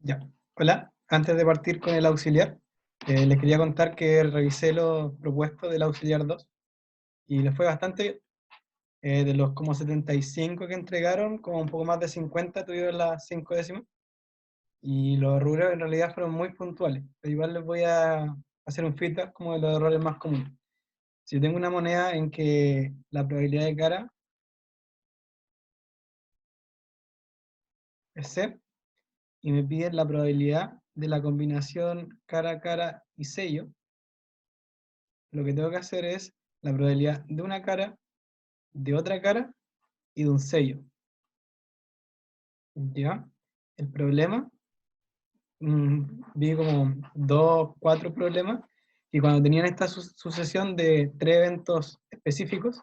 Ya, hola. Antes de partir con el auxiliar, les quería contar que revisé los propuestos del auxiliar 2 y les fue bastante bien. De los como 75 que entregaron, como un poco más de 50 tuvieron las 5 décimas y los errores en realidad fueron muy puntuales. Pero igual les voy a hacer un feedback como de los errores más comunes. Si yo tengo una moneda en que la probabilidad de cara es C y me piden la probabilidad de la combinación cara a cara y sello, lo que tengo que hacer es la probabilidad de una cara, de otra cara y de un sello. ¿Ya? El problema, vi como dos, cuatro problemas, y cuando tenían esta sucesión de tres eventos específicos,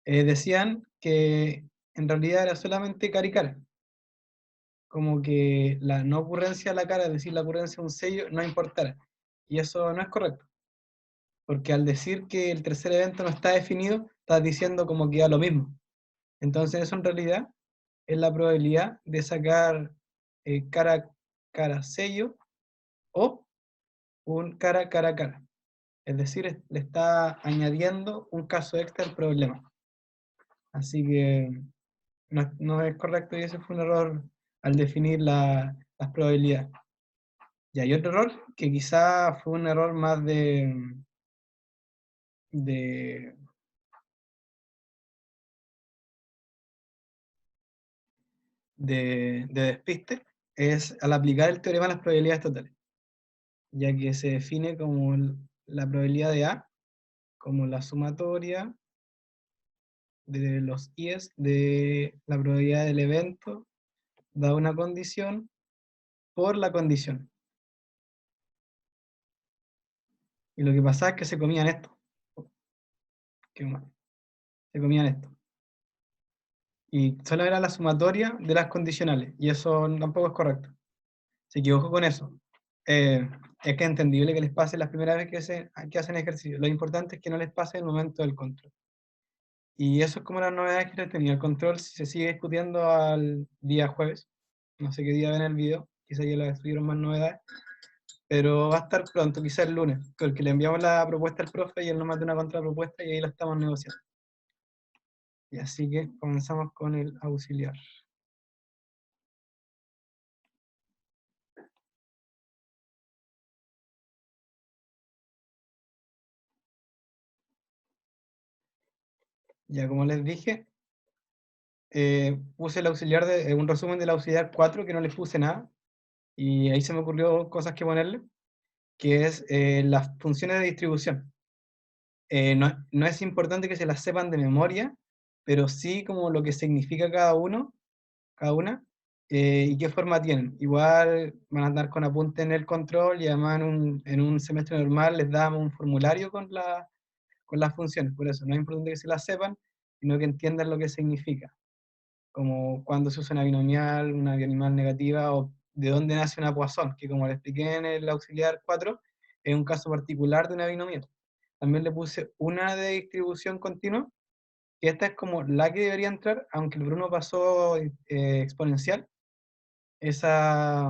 decían que en realidad era solamente cara y cara. Como que la no ocurrencia de la cara, es decir, la ocurrencia de un sello, no importara. Y eso no es correcto, porque al decir que el tercer evento no está definido, estás diciendo como que da lo mismo. Entonces eso en realidad es la probabilidad de sacar cara a cara sello o un cara a cara cara. Es decir, le está añadiendo un caso extra al problema. Así que no es correcto y ese fue un error al definir las probabilidades. Y hay otro error que quizá fue un error más de, de despiste, es al aplicar el teorema a las probabilidades totales, ya que se define como la probabilidad de A como la sumatoria de los i's de la probabilidad del evento da una condición por la condición. Y lo que pasaba es que se comían esto. Qué mal. Se comían esto. Y solo era la sumatoria de las condicionales. Y eso tampoco es correcto. Se equivocó con eso. Es que es entendible que les pase las primeras veces que hacen ejercicio. Lo importante es que no les pase en el momento del control. Y eso es como las novedades que les tenía. El control se sigue discutiendo al día jueves. No sé qué día ven el video. Quizá ya les subieron más novedades. Pero va a estar pronto, quizá el lunes. Porque le enviamos la propuesta al profe y él nos manda una contrapropuesta y ahí la estamos negociando. Y así que comenzamos con el auxiliar. Ya como les dije, puse el auxiliar un resumen del auxiliar 4 que no le puse nada. Y ahí se me ocurrió cosas que ponerle, que es las funciones de distribución. No es importante que se las sepan de memoria, pero sí como lo que significa cada uno, cada una, y qué forma tienen. Igual van a andar con apunte en el control y además en un semestre normal les damos un formulario con las funciones. Por eso no es importante que se las sepan, sino que entiendan lo que significa. Como cuando se usa una binomial negativa, o de dónde nace una Poisson, que como le expliqué en el auxiliar 4, es un caso particular de una binomial. También le puse una de distribución continua, que esta es como la que debería entrar, aunque el Bruno pasó exponencial. Esa,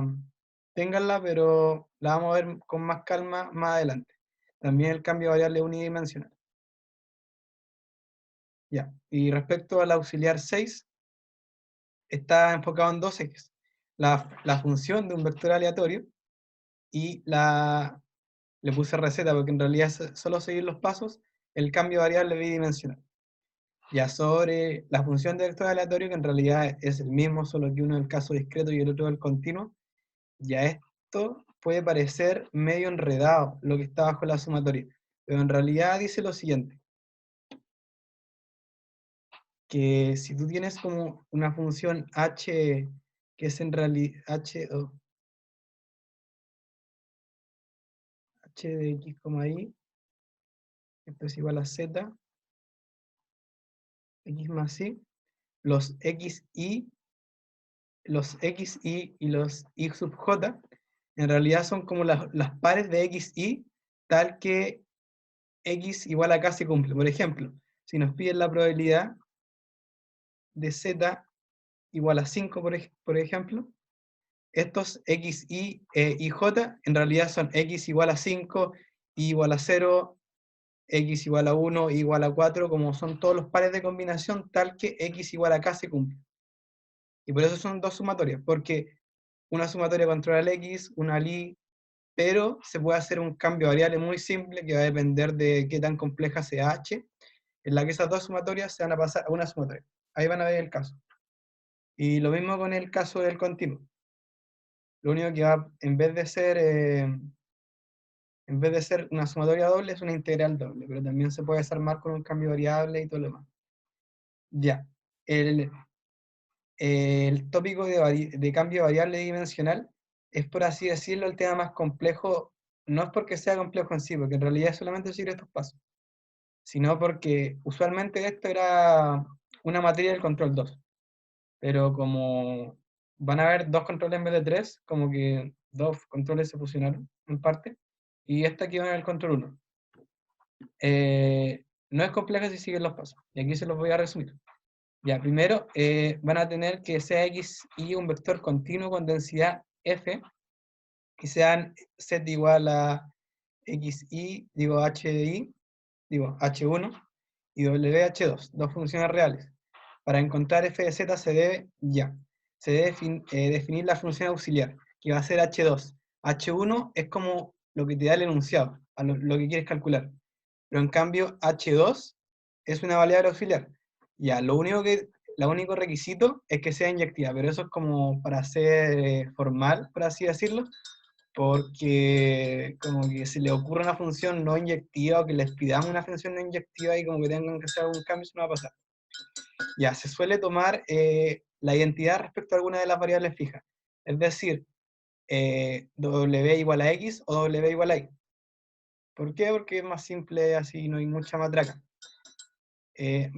ténganla, pero la vamos a ver con más calma más adelante. También el cambio de variable unidimensional. Ya. Y respecto al auxiliar 6, está enfocado en dos ejes. La función de un vector aleatorio y le puse receta porque en realidad es solo seguir los pasos, el cambio de variable bidimensional. Ya sobre la función de vector aleatorio, que en realidad es el mismo, solo que uno es el caso discreto y el otro es el continuo, ya esto puede parecer medio enredado, lo que está bajo la sumatoria, pero en realidad dice lo siguiente, que si tú tienes como una función h, que es en realidad h de x, y, esto es igual a z, x más y, los xy, y los y sub j, en realidad son como las pares de xy, tal que x igual a k se cumple. Por ejemplo, si nos piden la probabilidad de z igual a 5, por ejemplo, estos x, y j en realidad son x igual a 5, y igual a 0, x igual a 1, y igual a 4, como son todos los pares de combinación, tal que x igual a k se cumple. Y por eso son dos sumatorias, porque una sumatoria controla el x, una al y, pero se puede hacer un cambio de variable muy simple que va a depender de qué tan compleja sea h, en la que esas dos sumatorias se van a pasar a una sumatoria. Ahí van a ver el caso. Y lo mismo con el caso del continuo. Lo único que va, en vez de ser una sumatoria doble, es una integral doble, pero también se puede desarmar con un cambio de variable y todo lo demás. Ya. El tópico de cambio de variable dimensional es, por así decirlo, el tema más complejo. No es porque sea complejo en sí, porque en realidad es solamente seguir estos pasos, sino porque usualmente esto era una materia del control 2, pero como van a haber dos controles en vez de tres, como que dos controles se fusionaron en parte, y esta quedó en el control 1. No es compleja si siguen los pasos, y aquí se los voy a resumir. Ya, primero van a tener que sea x y un vector continuo con densidad f, y sean z igual a xi, digo hi, digo h1, y wh2, dos funciones reales. Para encontrar f de z se debe definir la función auxiliar, que va a ser h2. h1 es como lo que te da el enunciado, a lo que quieres calcular. Pero en cambio, h2 es una variable auxiliar. Ya, lo único requisito es que sea inyectiva, pero eso es como para ser formal, por así decirlo, porque como que se le ocurre una función no inyectiva o que les pidamos una función no inyectiva y como que tengan que hacer algún cambio, eso no va a pasar. Ya, se suele tomar la identidad respecto a alguna de las variables fijas, es decir, w igual a x o w igual a y. ¿Por qué? Porque es más simple, así no hay mucha matraca.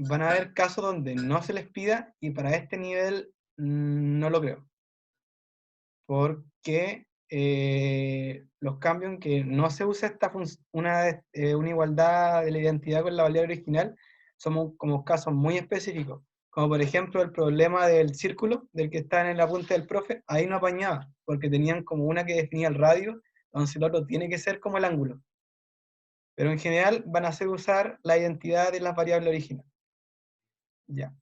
Van a haber casos donde no se les pida, y para este nivel no lo creo. Porque los cambios en que no se usa una igualdad de la identidad con la variable original son como casos muy específicos. Como por ejemplo el problema del círculo, del que está en la punta del profe, ahí no apañaba, porque tenían como una que definía el radio, entonces el otro tiene que ser como el ángulo. Pero en general van a hacer usar la identidad de las variables originales. Ya.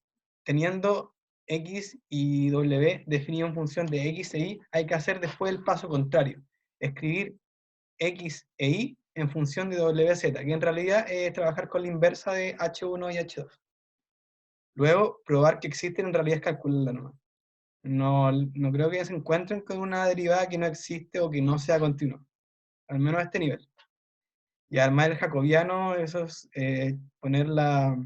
Teniendo x y w definido en función de x e y, hay que hacer después el paso contrario. Escribir x e y en función de wz, que en realidad es trabajar con la inversa de h1 y h2. Luego, probar que existen en realidad es calcularla nomás. No creo que se encuentren con una derivada que no existe o que no sea continua. Al menos a este nivel. Y armar el jacobiano, eso es poner las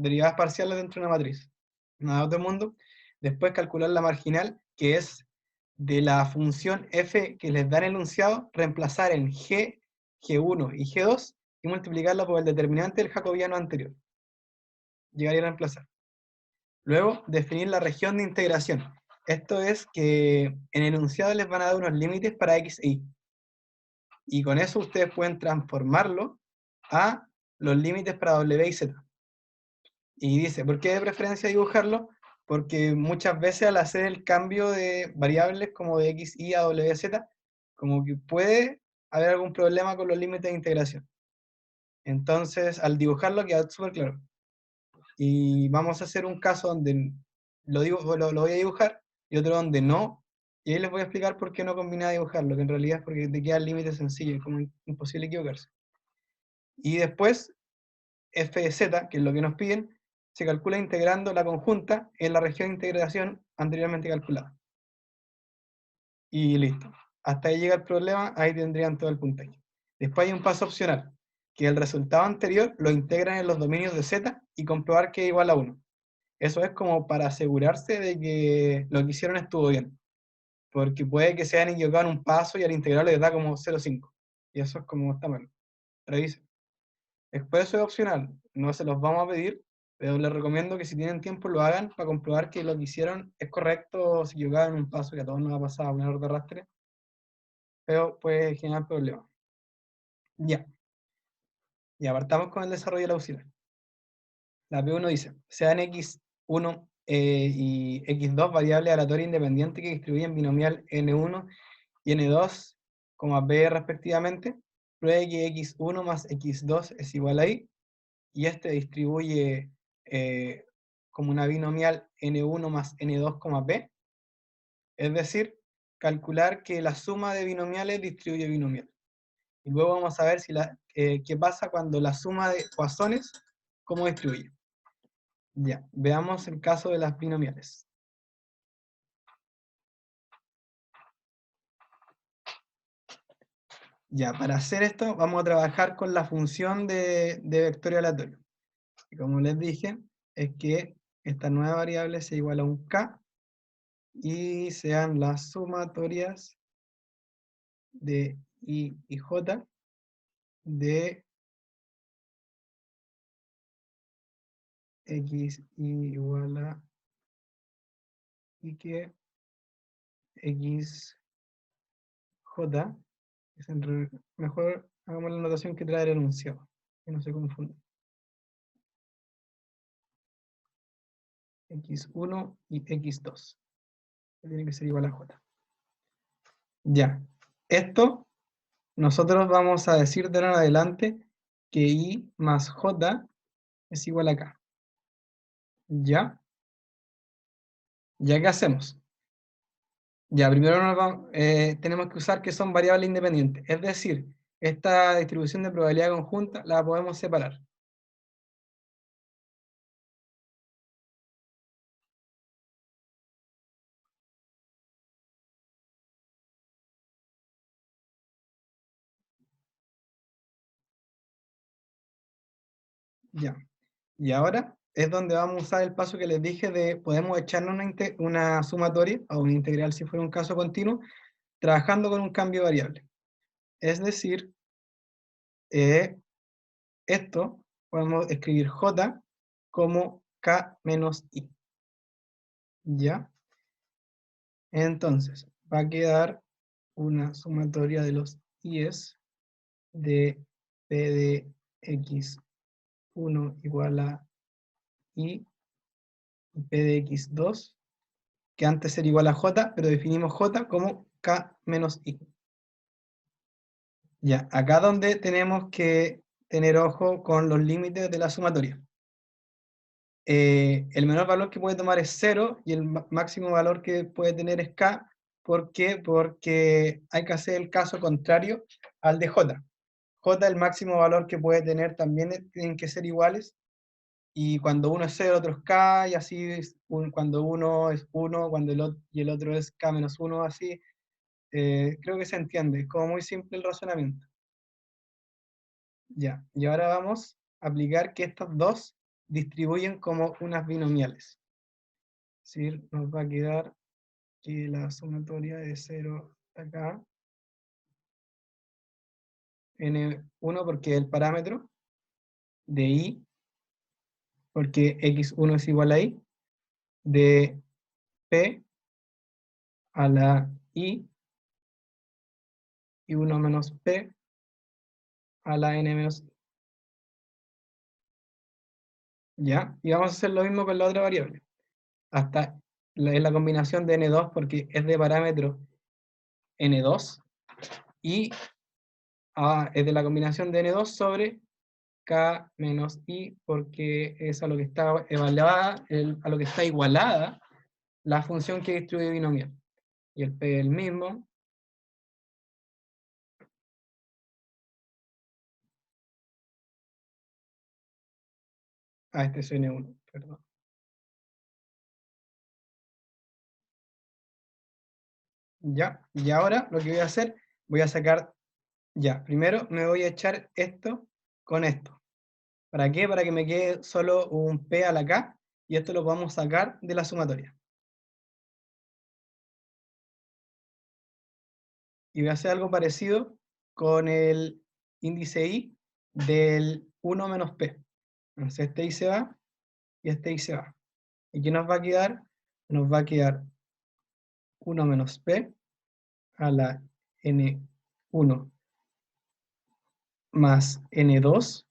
derivadas parciales dentro de una matriz. Nada de otro mundo. Después calcular la marginal, que es de la función f que les da en el enunciado, reemplazar en g, g1 y g2 y multiplicarla por el determinante del jacobiano anterior. Llegaría a reemplazar. Luego, definir la región de integración. Esto es que en el enunciado les van a dar unos límites para x e y. Y con eso ustedes pueden transformarlo a los límites para w y z. Y dice, ¿por qué de preferencia dibujarlo? Porque muchas veces al hacer el cambio de variables como de x, y a w, z, como que puede haber algún problema con los límites de integración. Entonces, al dibujarlo queda súper claro. Y vamos a hacer un caso donde lo voy a dibujar, y otro donde no, y ahí les voy a explicar por qué no combina dibujarlo, que en realidad es porque te queda el límite sencillo, es como imposible equivocarse. Y después, f de z, que es lo que nos piden, se calcula integrando la conjunta en la región de integración anteriormente calculada. Y listo. Hasta ahí llega el problema, ahí tendrían todo el puntaje. Después hay un paso opcional, que el resultado anterior lo integran en los dominios de z y comprobar que es igual a 1. Eso es como para asegurarse de que lo que hicieron estuvo bien. Porque puede que se hayan equivocado en un paso y al integral les da como 0,5. Y eso es como está mal. Revisen. Después eso es opcional, no se los vamos a pedir, pero les recomiendo que si tienen tiempo lo hagan para comprobar que lo que hicieron es correcto, o si equivocaron en un paso, que a todos nos ha pasado un error de arrastre, pero puede generar problemas. Ya, y apartamos con el desarrollo de la auxiliar. La P1 dice, sean x1 y x2, variable aleatoria independiente que distribuyen binomial n1 y n2, b respectivamente, pruebe que x1 más x2 es igual a y, y este distribuye como una binomial n1 más n2, b, es decir, calcular que la suma de binomiales distribuye binomial. Y luego vamos a ver si qué pasa cuando la suma de Poissones, cómo distribuye. Ya, veamos el caso de las binomiales. Ya, para hacer esto vamos a trabajar con la función de vectorio aleatorio. Y como les dije, es que esta nueva variable sea igual a un k y sean las sumatorias de i y j de x igual a y que x j, mejor hagamos la notación que trae el enunciado, que no se confunda. X1 y X2. Tiene que ser igual a J. Ya. Esto, nosotros vamos a decir de ahora en adelante que I más J es igual a K. ¿Ya? ¿Ya qué hacemos? Ya, primero tenemos que usar que son variables independientes. Es decir, esta distribución de probabilidad conjunta la podemos separar. Ya. Y ahora es donde vamos a usar el paso que les dije de podemos echarnos una sumatoria o una integral si fuera un caso continuo, trabajando con un cambio de variable. Es decir, esto podemos escribir j como k menos i. ¿Ya? Entonces, va a quedar una sumatoria de los i's de p de x1 igual a i y p de x2, que antes era igual a j, pero definimos j como k menos i. Ya, acá donde tenemos que tener ojo con los límites de la sumatoria. El menor valor que puede tomar es 0 y el máximo valor que puede tener es k. ¿Por qué? Porque hay que hacer el caso contrario al de j. J, el máximo valor que puede tener, también tienen que ser iguales, y cuando uno es 0, otro es k, y así cuando uno es 1, y el otro es k menos 1, así. Creo que se entiende, es como muy simple el razonamiento. Ya, y ahora vamos a aplicar que estos dos distribuyen como unas binomiales. Es decir, nos va a quedar que la sumatoria de 0 acá, n1 porque es el parámetro, de i, porque x1 es igual a i, de p a la i, y 1 menos p a la n menos i. ¿Ya? Y vamos a hacer lo mismo con la otra variable. Hasta es la combinación de n2 porque es de parámetro n2, y es de la combinación de n2 sobre k menos i, porque es a lo que está evaluada, a lo que está igualada la función que distribuye binomial. Y el p es el mismo. Este es n1, perdón. Ya, y ahora lo que voy a hacer, voy a sacar, ya, primero me voy a echar esto con esto. ¿Para qué? Para que me quede solo un p a la k, y esto lo podemos sacar de la sumatoria. Y voy a hacer algo parecido con el índice i del 1 menos p. Entonces este i se va, y este i se va. ¿Y qué nos va a quedar? Nos va a quedar 1 menos p a la n1 más n2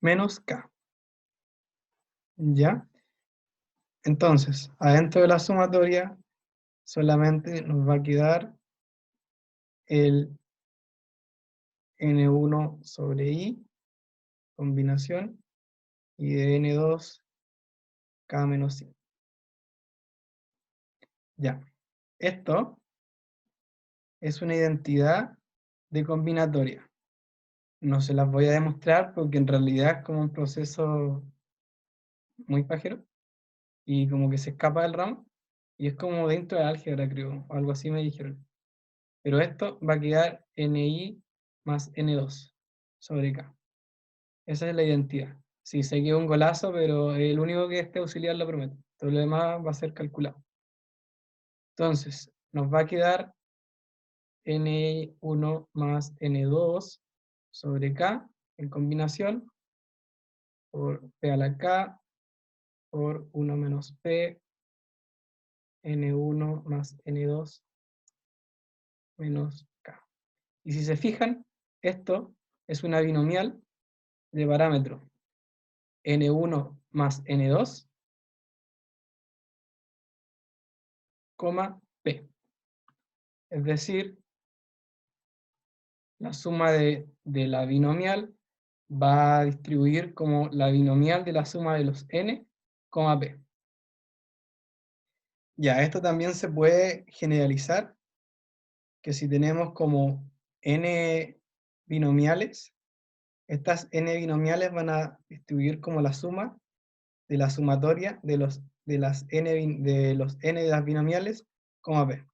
menos k. ¿Ya? Entonces, adentro de la sumatoria solamente nos va a quedar el n1 sobre i, combinación, y de n2 k menos i. Ya, esto es una identidad de combinatoria. No se las voy a demostrar porque en realidad es como un proceso muy pajero y como que se escapa del ramo y es como dentro de álgebra, creo, o algo así me dijeron. Pero esto va a quedar ni más n2 sobre k. Esa es la identidad. Sí, sé que es un golazo, pero el único que este auxiliar lo promete. Todo lo demás va a ser calculado. Entonces, nos va a quedar n1 más n2 sobre k en combinación por p a la k por 1 menos p n1 más n2 menos k. Y si se fijan, esto es una binomial de parámetro n1 más n2, p. Es decir, la suma de la binomial va a distribuir como la binomial de la suma de los n, p. Ya, esto también se puede generalizar, que si tenemos como n binomiales, estas n binomiales van a distribuir como la suma de la sumatoria de los, de las n, de los n de las binomiales, p.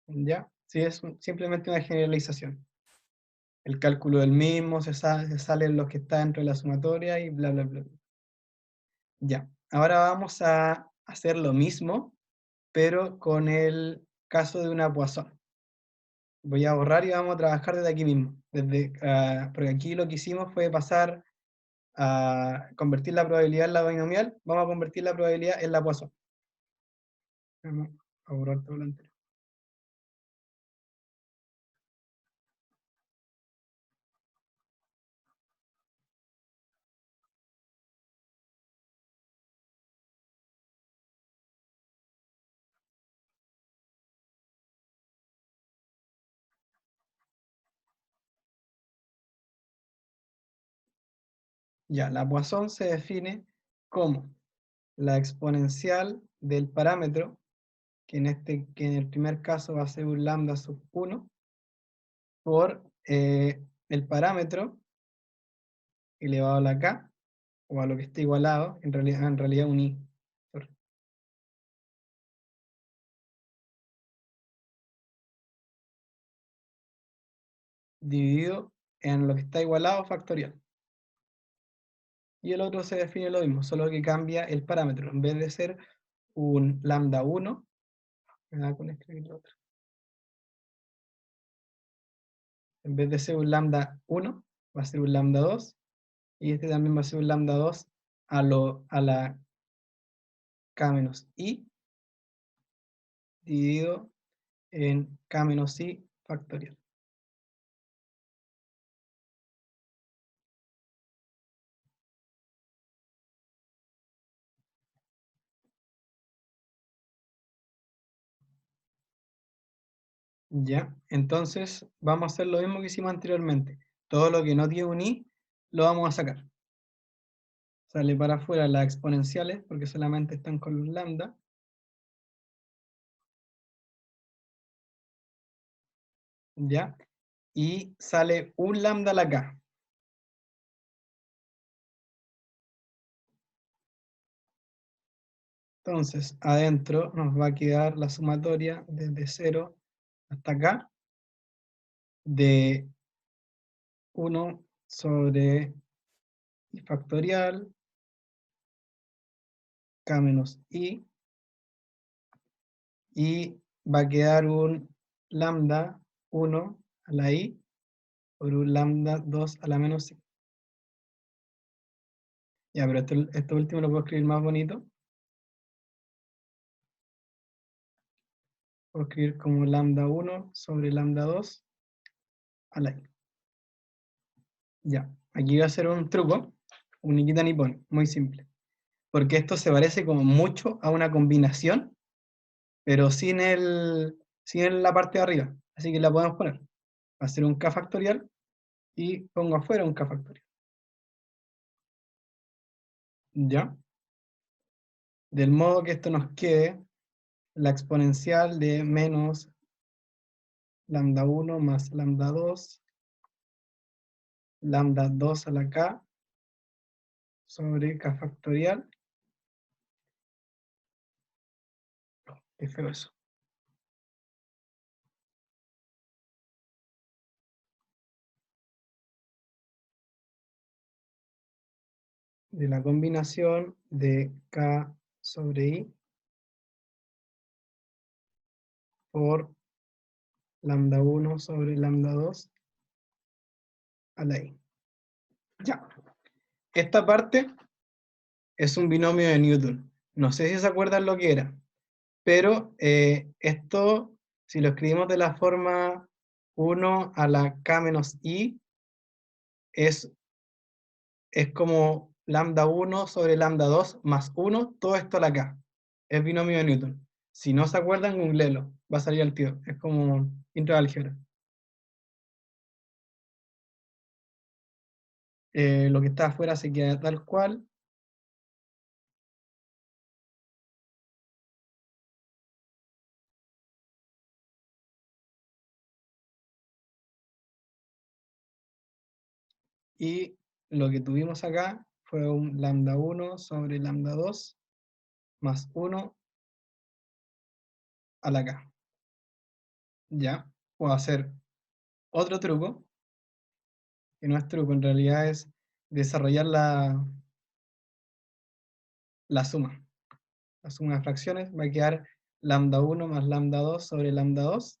¿Ya? Sí, es simplemente una generalización. El cálculo del mismo, se salen los que están dentro de la sumatoria y bla, bla, bla. Ya, ahora vamos a hacer lo mismo, pero con el caso de una Poisson. Voy a borrar y vamos a trabajar desde aquí mismo. Porque aquí lo que hicimos fue pasar a convertir la probabilidad en la binomial, vamos a convertir la probabilidad en la Poisson. Vamos a borrar todo lo anterior. Ya, la Poisson se define como la exponencial del parámetro, que en el primer caso va a ser un lambda sub 1, por el parámetro elevado a la k, o a lo que esté igualado, en realidad un i, sorry, dividido en lo que está igualado factorial. Y el otro se define lo mismo, solo que cambia el parámetro. En vez de ser un lambda 1, me da con escribir lo otro. En vez de ser un lambda 1, va a ser un lambda 2, y este también va a ser un lambda 2 a la k menos i, dividido en k menos i factorial. Ya, entonces vamos a hacer lo mismo que hicimos anteriormente. Todo lo que no tiene un i, lo vamos a sacar. Sale para afuera las exponenciales, porque solamente están con los lambda. Ya, y sale un lambda a la k. Entonces, adentro nos va a quedar la sumatoria desde 0 hasta acá, de 1 sobre i factorial, k menos i, y va a quedar un lambda 1 a la i por un lambda 2 a la menos i. Ya, pero esto último lo puedo escribir más bonito. Puedo escribir como lambda 1 sobre lambda 2 a la i. Ya, aquí voy a hacer un truco, un ni quita ni pone, muy simple. porque esto se parece como mucho a una combinación, pero sin la parte de arriba. Así que la podemos poner. Va a ser un k factorial y pongo afuera un k factorial. ¿Ya? Del modo que esto nos quede la exponencial de menos lambda 1 más lambda 2, lambda 2 a la k sobre k factorial. Qué feo eso. De la combinación de k sobre i por lambda 1 sobre lambda 2 a la i. Ya. Esta parte es un binomio de Newton. No sé si se acuerdan lo que era, pero esto, si lo escribimos de la forma 1 a la k menos i, es como lambda 1 sobre lambda 2 más 1, todo esto a la k. Es binomio de Newton. Si no se acuerdan, googlelo, va a salir al tiro. Es como intro de álgebra. Lo que está afuera se queda tal cual. Y lo que tuvimos acá fue un lambda 1 sobre lambda 2 más 1 a la k. Ya, puedo hacer otro truco, que no es truco, en realidad es desarrollar la suma. La suma de fracciones va a quedar lambda 1 más lambda 2 sobre lambda 2.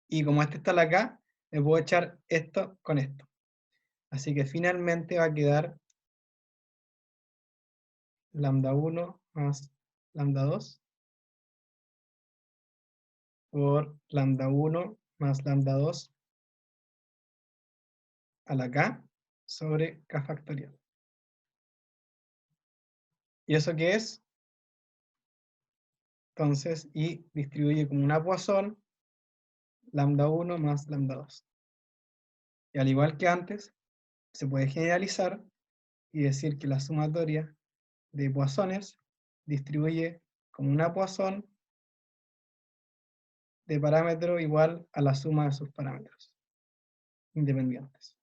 Y como este está a la k, le puedo echar esto con esto. Así que finalmente va a quedar lambda 1 más lambda 2 por lambda 1 más lambda 2 a la k sobre k factorial. ¿Y eso qué es? Entonces, y distribuye como una Poisson, lambda 1 más lambda 2. Y al igual que antes, se puede generalizar y decir que la sumatoria de Poissones distribuye como una Poisson de parámetro igual a la suma de sus parámetros independientes.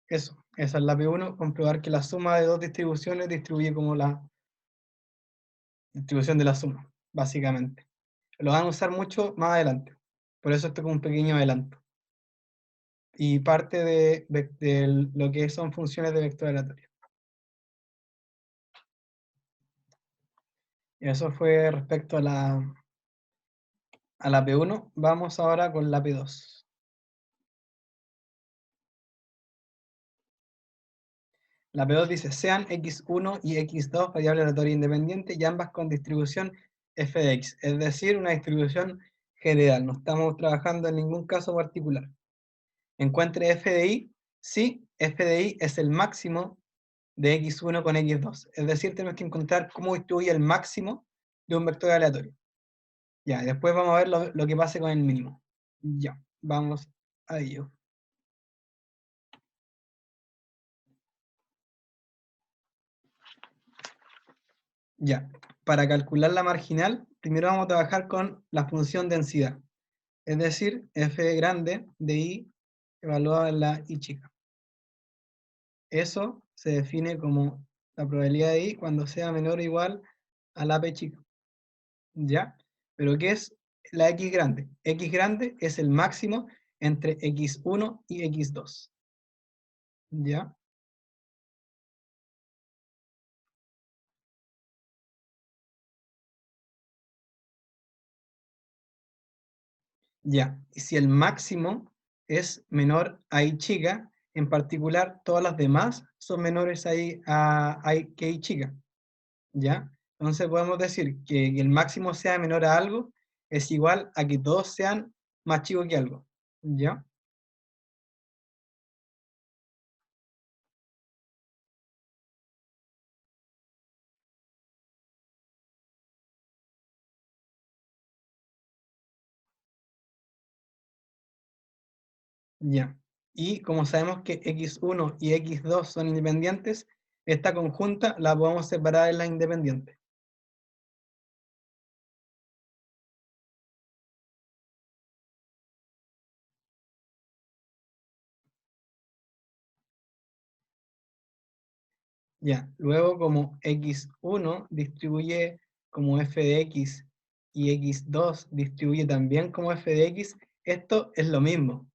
Eso, esa es la P1, comprobar que la suma de dos distribuciones distribuye como la distribución de la suma, básicamente. Lo van a usar mucho más adelante, por eso esto es como un pequeño adelanto. Y parte de lo que son funciones de vector aleatorio. Y eso fue respecto a la P1. Vamos ahora con la P2. La P2 dice, sean x1 y x2 variables aleatorias independientes y ambas con distribución f de x, es decir, una distribución general. No estamos trabajando en ningún caso particular. Encuentre f de i, si f de i es el máximo de x1 con x2. Es decir, tenemos que encontrar cómo distribuye el máximo de un vector aleatorio. Ya, después vamos a ver lo que pase con el mínimo. Ya, vamos a ello. Ya, para calcular la marginal, primero vamos a trabajar con la función densidad. Es decir, f grande de i evaluada en la i chica. Eso se define como la probabilidad de i cuando sea menor o igual a la p chica. ¿Ya? Pero ¿qué es la x grande? X grande es el máximo entre x1 y x2. ¿Ya? Ya. Y si el máximo es menor a i chica, en particular todas las demás son menores a i que i chica. ¿Ya? Entonces podemos decir que el máximo sea menor a algo es igual a que todos sean más chicos que algo. ¿Ya? Ya. Y como sabemos que x1 y x2 son independientes, esta conjunta la podemos separar en las independientes. Ya. Luego, como x1 distribuye como f de x y x2 distribuye también como f de x, esto es lo mismo.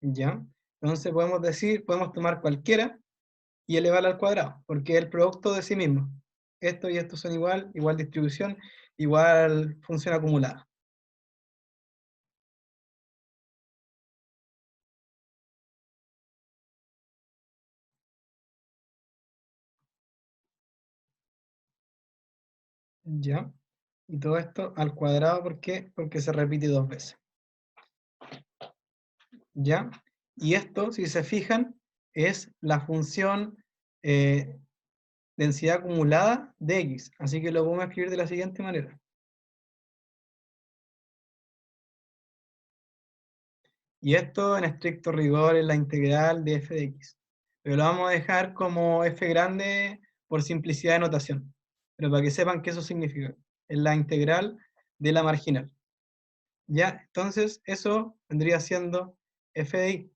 ¿Ya? Entonces podemos decir, podemos tomar cualquiera y elevarla al cuadrado, porque es el producto de sí mismo. Esto y esto son igual, igual distribución, igual función acumulada. ¿Ya? Y todo esto al cuadrado, ¿por qué? Porque se repite dos veces. ¿Ya? Y esto, si se fijan, es la función eh, densidad acumulada de x. Así que lo podemos escribir de la siguiente manera. Y esto en estricto rigor es la integral de f de x. Pero lo vamos a dejar como f grande por simplicidad de notación. Pero para que sepan qué eso significa. Es la integral de la marginal. Ya, entonces eso vendría siendo f de y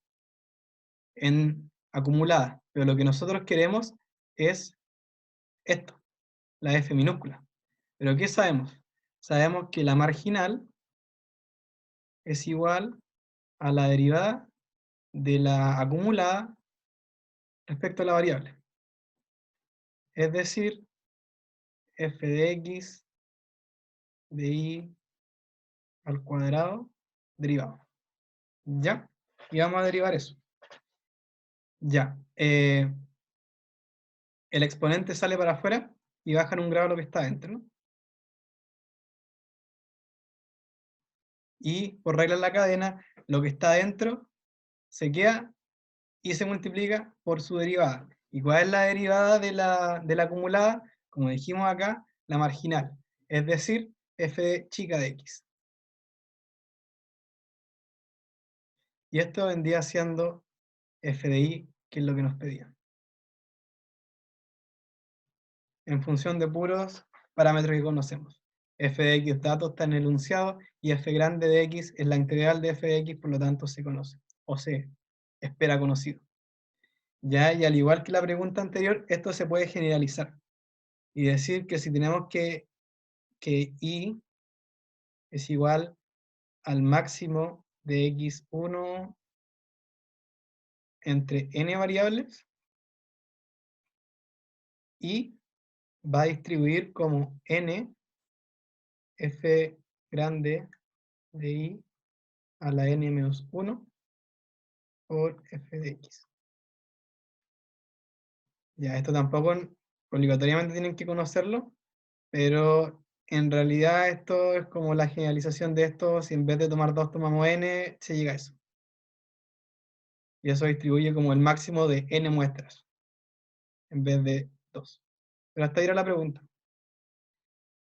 en acumulada. Pero lo que nosotros queremos es esto, la f minúscula. Pero ¿qué sabemos? Sabemos que la marginal es igual a la derivada de la acumulada respecto a la variable. Es decir, f de x de y al cuadrado derivado. ¿Ya? Y vamos a derivar eso. Ya. El exponente sale para afuera y baja en un grado lo que está dentro, ¿no? Y por regla de la cadena, lo que está dentro se queda y se multiplica por su derivada. ¿Y cuál es la derivada de la acumulada? Como dijimos acá, la marginal, es decir, f chica de x. Y esto vendría siendo f de y, que es lo que nos pedían, en función de puros parámetros que conocemos. F de x datos está en el enunciado y f grande de x es la integral de f de x, por lo tanto se conoce, o se espera conocido. Ya, y al igual que la pregunta anterior, esto se puede generalizar y decir que si tenemos que y es igual al máximo de x1 entre n variables, y va a distribuir como n f grande de y a la n menos 1 por f de x. Ya, esto tampoco obligatoriamente tienen que conocerlo, pero en realidad esto es como la generalización de esto. Si en vez de tomar 2 tomamos n, se llega a eso. Y eso distribuye como el máximo de n muestras, en vez de 2. Pero hasta ahí era la pregunta.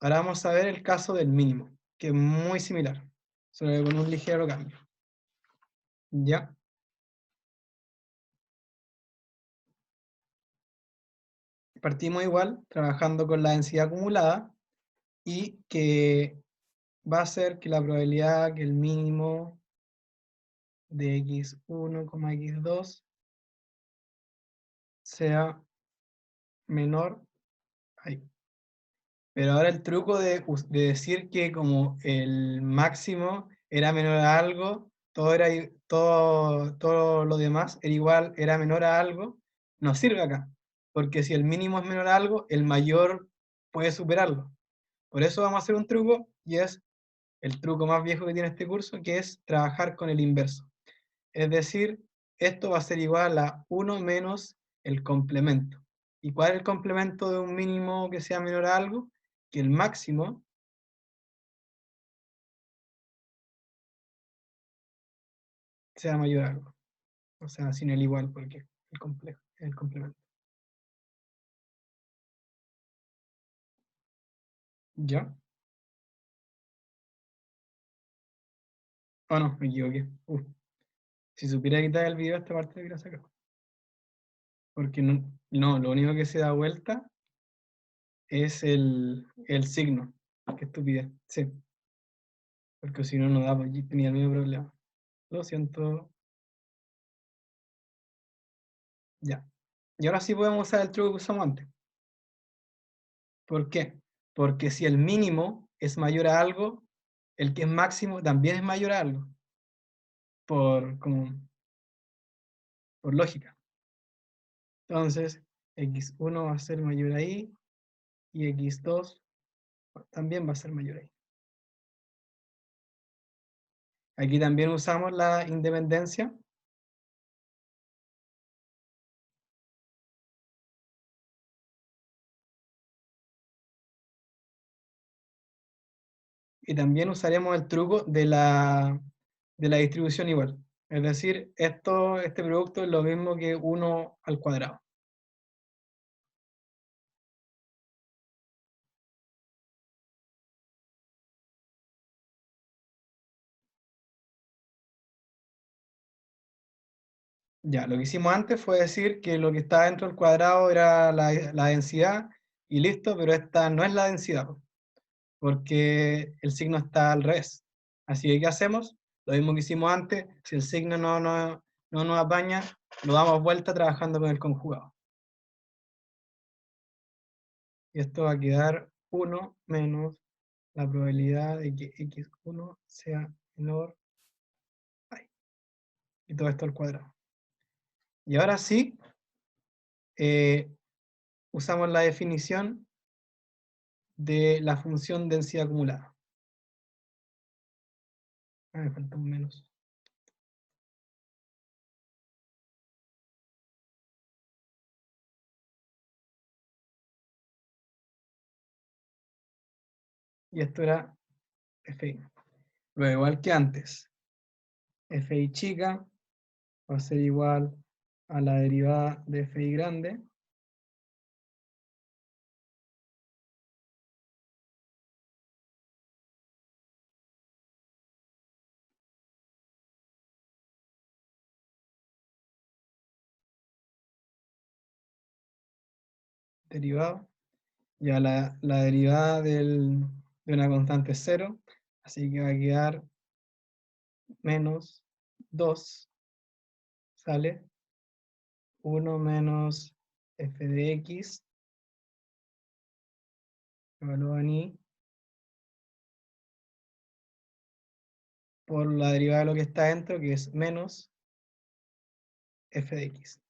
Ahora vamos a ver el caso del mínimo, que es muy similar, solo con un ligero cambio. ¿Ya? Partimos igual, trabajando con la densidad acumulada, y que va a ser que la probabilidad que el mínimo de x1, x2 sea menor a y. Pero ahora el truco de decir que como el máximo era menor a algo, todo lo demás era igual, era menor a algo, no sirve acá. Porque si el mínimo es menor a algo, el mayor puede superarlo. Por eso vamos a hacer un truco, y es el truco más viejo que tiene este curso, que es trabajar con el inverso. Es decir, esto va a ser igual a 1 menos el complemento. ¿Y cuál es el complemento de un mínimo que sea menor a algo? Que el máximo sea mayor a algo. O sea, sin el igual, porque el complejo, el complemento. ¿Ya? Oh, no, me equivoqué. Si supiera quitar el video, esta parte debería sacar. Porque no, lo único que se da vuelta es el signo. Qué estupidez. Sí, porque si no, no da, porque tenía el mismo problema. Lo siento. Ya. Y ahora sí podemos usar el truco que usamos antes. ¿Por qué? Porque si el mínimo es mayor a algo, el que es máximo también es mayor a algo. Como, por lógica. Entonces, x1 va a ser mayor ahí y x2 también va a ser mayor ahí. Aquí también usamos la independencia. Y también usaremos el truco de la distribución igual. Es decir, este producto es lo mismo que 1 al cuadrado. Ya, lo que hicimos antes fue decir que lo que estaba dentro del cuadrado era la densidad y listo, pero esta no es la densidad, porque el signo está al revés. Así que, ¿qué hacemos? Lo mismo que hicimos antes, si el signo no nos apaña, lo damos vuelta trabajando con el conjugado. Y esto va a quedar 1 menos la probabilidad de que x1 sea menor a y. Y todo esto al cuadrado. Y ahora sí, eh, usamos la definición de la función densidad acumulada. Ah, me falta un menos. Y esto era fi. Pero igual que antes, fi chica va a ser igual a la derivada de fi grande derivado, ya la derivada de una constante es 0, así que va a quedar menos 2, sale 1 menos f de x, evalúan y, por la derivada de lo que está dentro, que es menos f de x.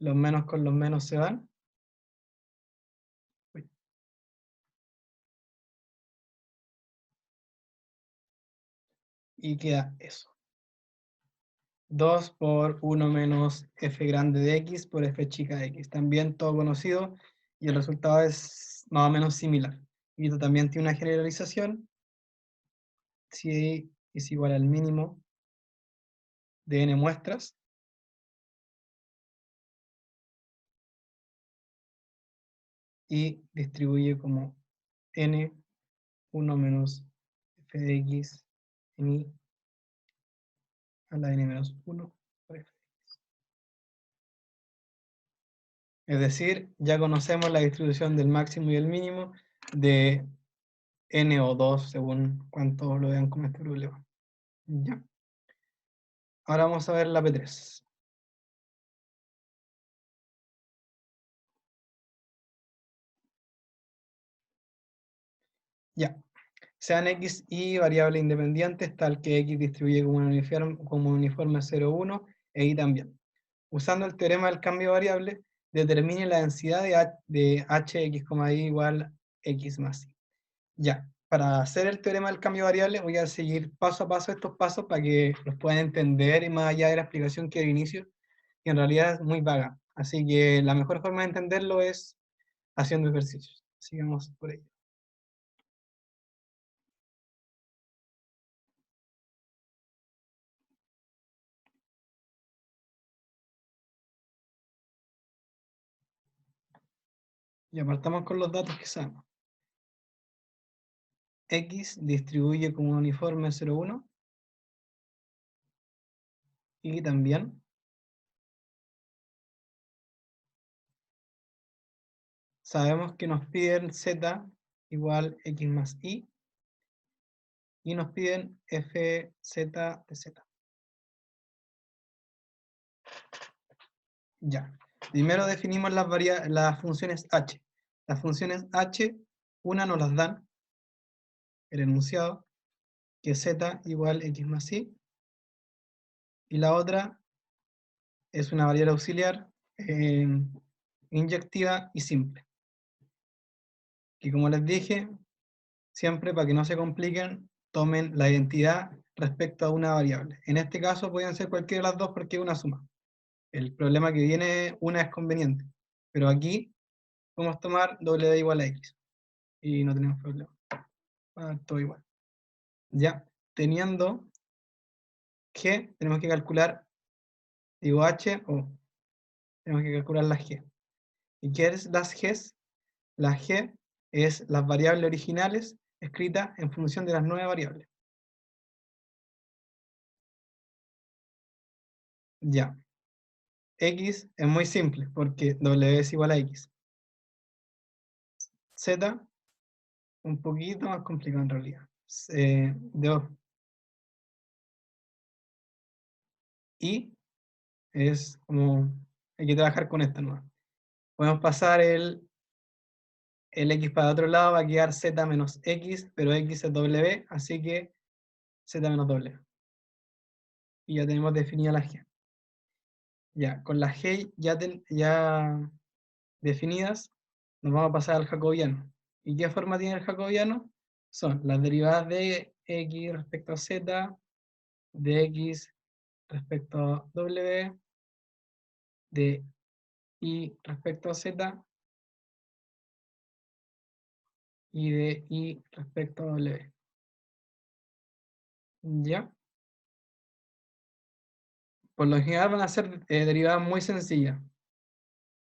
Los menos con los menos se van. Uy. Y queda eso. 2 por 1 menos f grande de x por f chica de x. También todo conocido y el resultado es más o menos similar. Y esto también tiene una generalización. Si y es igual al mínimo de n muestras, y distribuye como n 1 menos f de x en y a la n menos 1 por f. Es decir, ya conocemos la distribución del máximo y el mínimo de n o 2, según cuánto lo vean como este problema. Ya. Ahora vamos a ver la P3. Ya. Sean x y variables independientes, tal que x distribuye como uniforme 0, 1, e y también. Usando el teorema del cambio de variable, determine la densidad de hx, y igual x más y. Ya, para hacer el teorema del cambio de variable voy a seguir paso a paso estos pasos para que los puedan entender y más allá de la explicación que al inicio, que en realidad es muy vaga. Así que la mejor forma de entenderlo es haciendo ejercicios. Sigamos por ello. Y apartamos con los datos que sabemos. X distribuye como un uniforme 0,1. y también sabemos que nos piden z igual x más y nos piden fz de z. Ya. Primero definimos las funciones h. Las funciones h, una nos las dan, el enunciado, que es z igual x más y la otra es una variable auxiliar inyectiva y simple. Que como les dije, siempre para que no se compliquen, tomen la identidad respecto a una variable. En este caso pueden ser cualquiera de las dos porque es una suma. El problema que viene, una es conveniente, pero aquí podemos tomar w igual a x y no tenemos problema. Todo igual. Ya, teniendo g, tenemos que calcular, digo h, o tenemos que calcular la g. ¿Y qué es las g's? La g es las variables originales escritas en función de las nuevas variables. Ya. X es muy simple, porque W es igual a X. Z, un poquito más complicado en realidad. Y es como, hay que trabajar con esta nueva. Podemos pasar el X para otro lado, va a quedar Z menos X, pero X es W, así que Z menos W. Y ya tenemos definida la G. Ya, con las G ya definidas, nos vamos a pasar al jacobiano. ¿Y qué forma tiene el jacobiano? Son las derivadas de x respecto a z, de x respecto a w, de y respecto a z, y de y respecto a w. ¿Ya? Por lo general van a ser derivadas muy sencillas,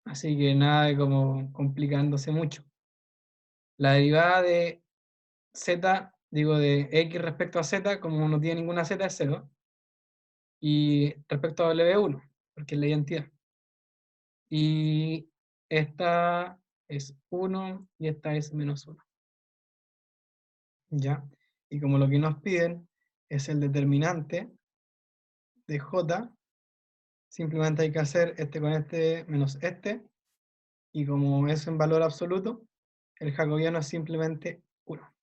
así que nada de como complicándose mucho. La derivada de z, digo de x respecto a z, como no tiene ninguna z, es 0. Y respecto a W1, porque es la identidad. Y esta es 1 y esta es menos 1. ¿Ya? Y como lo que nos piden es el determinante de J, simplemente hay que hacer este con este menos este, y como es en valor absoluto, el jacobiano es simplemente 1.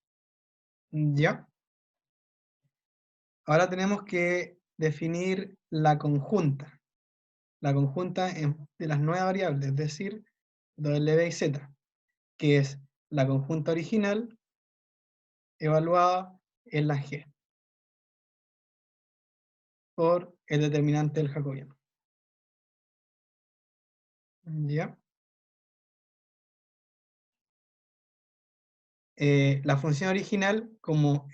¿Ya? Ahora tenemos que definir la conjunta. La conjunta de las nuevas variables, es decir, W y Z, que es la conjunta original evaluada en la G por el determinante del jacobiano. ¿Ya? La función original, como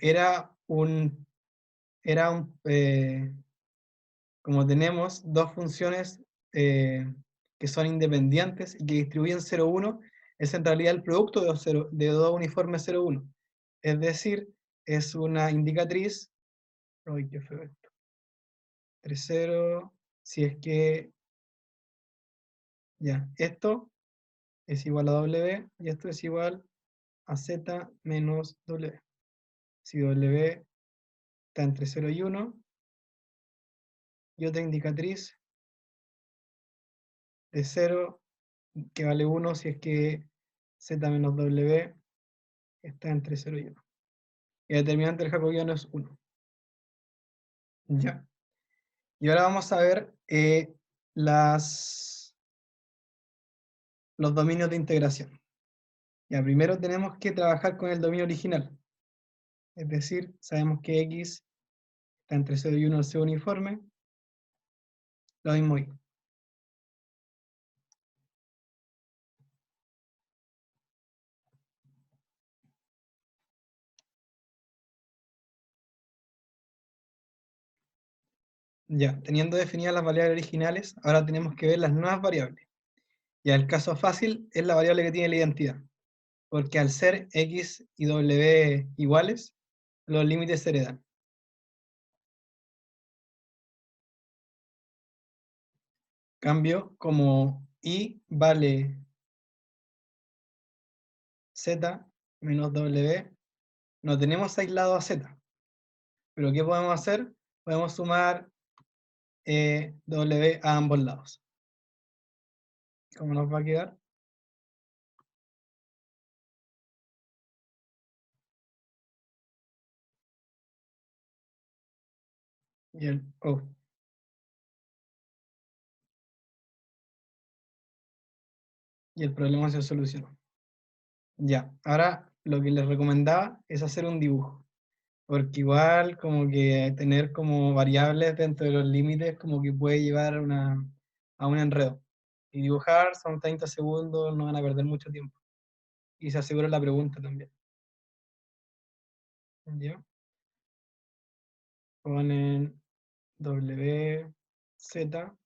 como tenemos dos funciones que son independientes y que distribuyen 0,1, es en realidad el producto de dos uniformes 0,1. Es decir, es una indicatriz, uy, qué feo esto, 3,0, si es que, ya, esto es igual a W y esto es igual a Z menos W. Si W está entre 0 y 1, y otra indicatriz de 0 que vale 1 si es que Z menos W está entre 0 y 1. Y el determinante del jacobiano es 1. Ya. Y ahora vamos a ver los dominios de integración. Ya, primero tenemos que trabajar con el dominio original. Es decir, sabemos que X está entre 0 y 1 al ser uniforme. Lo mismo Y. Ya, teniendo definidas las variables originales, ahora tenemos que ver las nuevas variables. Ya, el caso fácil es la variable que tiene la identidad, porque al ser X y W iguales, los límites se heredan. Cambio como i vale z menos w, no tenemos aislado a z, pero ¿qué podemos hacer? Podemos sumar w a ambos lados. ¿Cómo nos va a quedar? Y el problema se solucionó. Ya, ahora lo que les recomendaba es hacer un dibujo, porque igual como que tener como variables dentro de los límites como que puede llevar a un enredo. Y dibujar son 30 segundos, no van a perder mucho tiempo. Y se asegura la pregunta también. ¿Ya? Ponen W, Z.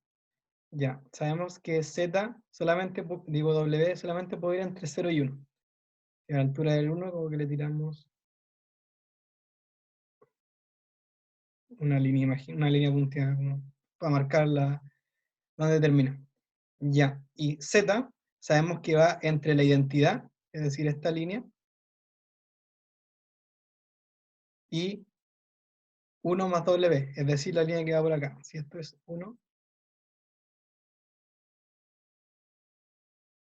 Ya, sabemos que Z solamente, digo W, solamente puede ir entre 0 y 1. A la altura del 1 como que le tiramos una línea punteada como para marcar dónde termina. Ya, y Z sabemos que va entre la identidad, es decir, esta línea, y 1 más W, es decir, la línea que va por acá. Si esto es 1,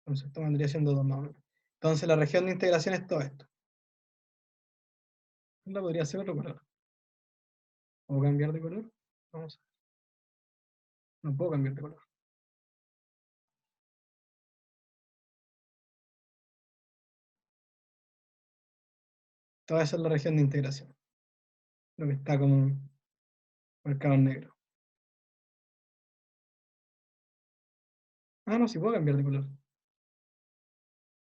entonces esto vendría siendo 2 más o menos. Entonces la región de integración es todo esto. ¿No podría ser otro color? ¿Puedo cambiar de color? Vamos a ver. No puedo cambiar de color. Toda esa es la región de integración. Lo que está como marcado en negro. Ah, no, sí puedo cambiar de color.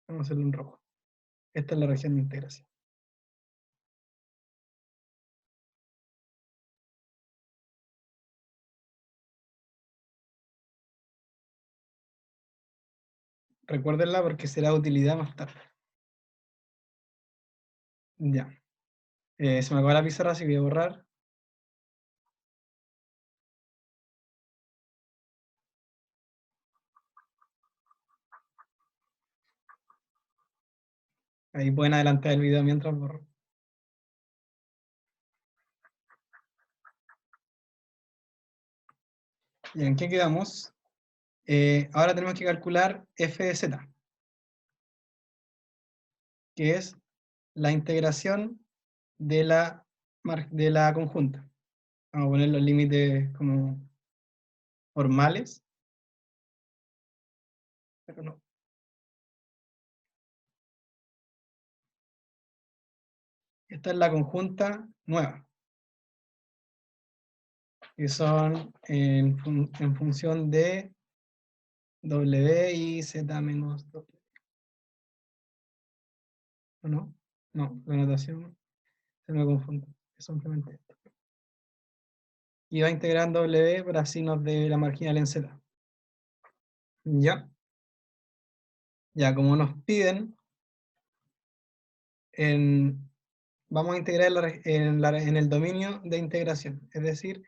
Vamos a hacerlo en rojo. Esta es la región de integración. Recuérdenla porque será de utilidad más tarde. Ya. Se me acabó la pizarra, así que voy a borrar. Ahí pueden adelantar el video mientras borro. ¿Y en qué quedamos? Ahora tenemos que calcular f de z, que es la integración de la conjunta. Vamos a poner los límites como formales, pero no. Esta es la conjunta nueva, que son en función de w y z menos w. ¿O no? No, la notación se me confunde. Es simplemente esto. Y va integrando w para así nos dé la marginal en z. Ya, ya como nos piden, vamos a integrar en el dominio de integración, es decir,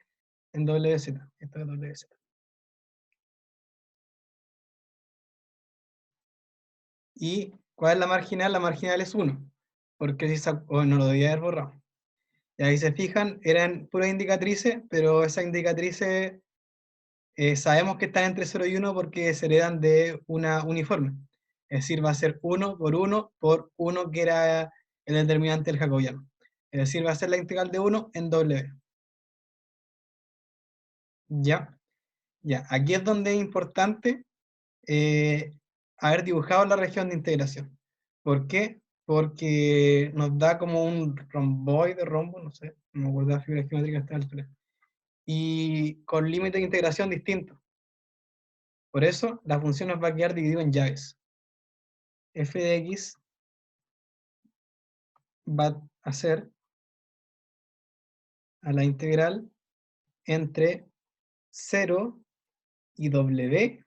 en WZ. Esto es WZ. ¿Y cuál es la marginal? La marginal es 1, porque si no lo debía haber borrado. Y ahí se fijan, eran puras indicatrices, pero esas indicatrices sabemos que están entre 0 y 1 porque se heredan de una uniforme. Es decir, va a ser 1 por 1 que era el determinante del jacobiano. Es decir, va a ser la integral de 1 en W. ¿Ya? Ya, aquí es donde es importante eh, haber dibujado la región de integración. ¿Por qué? Porque nos da como un romboide, rombo, no sé, no me acuerdo de la figura geométrica a esta altura. Y con límite de integración distintos. Por eso la función nos va a quedar dividido en llaves. F de x va a ser a la integral entre 0 y w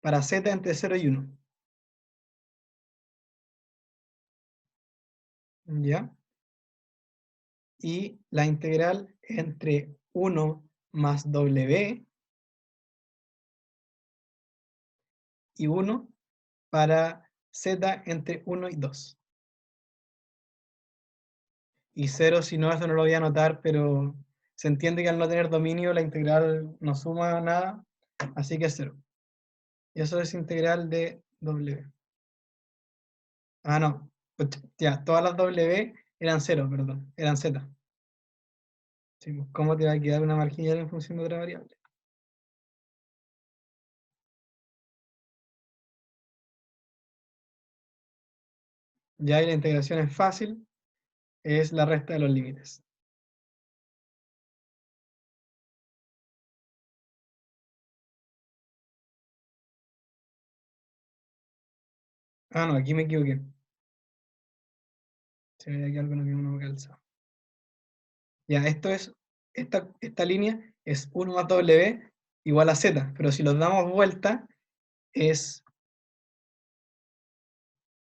para z entre 0 y 1. ¿Ya? Y la integral entre 1 más W y 1 para Z entre 1 y 2. Y 0, si no, eso no lo voy a anotar, pero se entiende que al no tener dominio la integral no suma nada, así que es 0. Y eso es integral de W. Ah, no. Pucha, ya, todas las W eran 0, perdón, eran Z. Sí, pues, ¿cómo te va a quedar una marginal en función de otra variable? Ya ahí la integración es fácil, es la resta de los límites. Ah, no, aquí me equivoqué. Se ve aquí algo que no me calza. Ya, esta línea es 1 más W igual a Z, pero si los damos vuelta es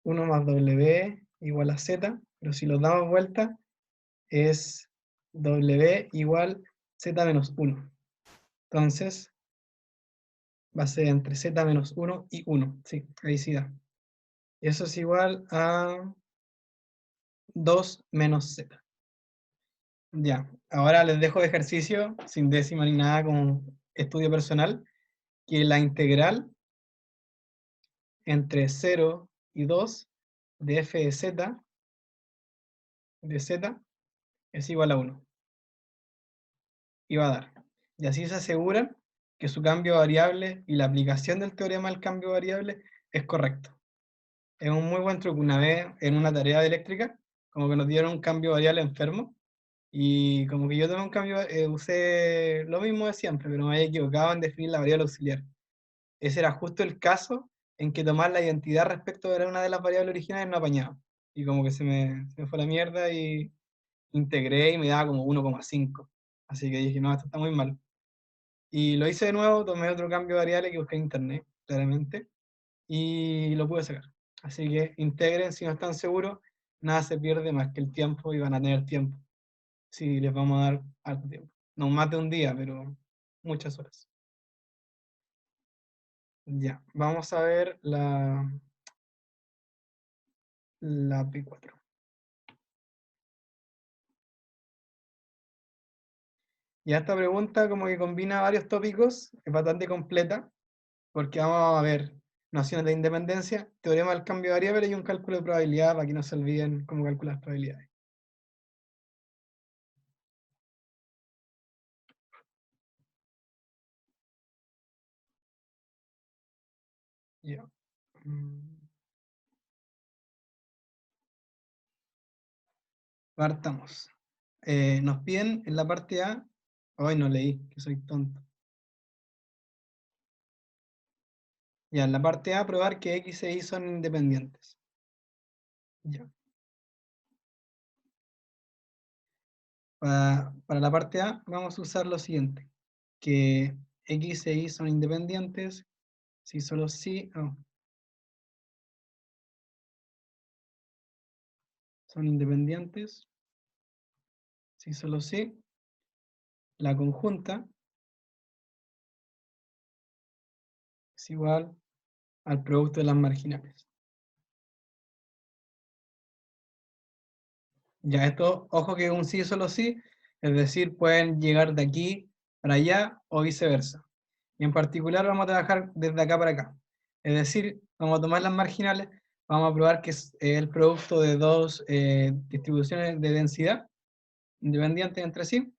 1 más W igual a Z, pero si los damos vuelta es W igual Z menos 1. Entonces va a ser entre Z menos 1 y 1. Sí, ahí sí da. Y eso es igual a 2 menos Z. Ya, ahora les dejo de ejercicio, sin décima ni nada, como estudio personal, que la integral entre 0 y 2 de f de z es igual a 1. Y va a dar. Y así se aseguran que su cambio variable y la aplicación del teorema del cambio variable es correcto. Es un muy buen truco. Una vez en una tarea de eléctrica, como que nos dieron un cambio variable enfermo, y como que yo tomé un cambio, usé lo mismo de siempre, pero me había equivocado en definir la variable auxiliar. Ese era justo el caso en que tomar la identidad respecto de una de las variables originales no apañaba. Y como que se me fue la mierda y integré y me daba como 1,5. Así que dije, no, esto está muy mal. Y lo hice de nuevo, tomé otro cambio de variable que busqué en internet, claramente, y lo pude sacar. Así que integren si no están seguros, nada se pierde más que el tiempo y van a tener tiempo. Si les vamos a dar harto tiempo. No más de un día, pero muchas horas. Ya, vamos a ver la P4. Ya esta pregunta como que combina varios tópicos, es bastante completa, porque vamos a ver nociones de independencia, teorema del cambio de variable y un cálculo de probabilidad para que no se olviden cómo calcular probabilidades. Ya. Mm, Partamos. Nos piden en la parte A, hoy no leí, que soy tonto. Ya, en la parte A, probar que X e Y son independientes. Ya. Para la parte A vamos a usar lo siguiente, que X e Y son independientes, si solo si, son independientes, si solo si, la conjunta es igual al producto de las marginales. Ya esto, ojo que un sí solo sí, es decir, pueden llegar de aquí para allá o viceversa. Y en particular vamos a trabajar desde acá para acá. Es decir, vamos a tomar las marginales, vamos a probar que es el producto de dos distribuciones de densidad independientes entre sí,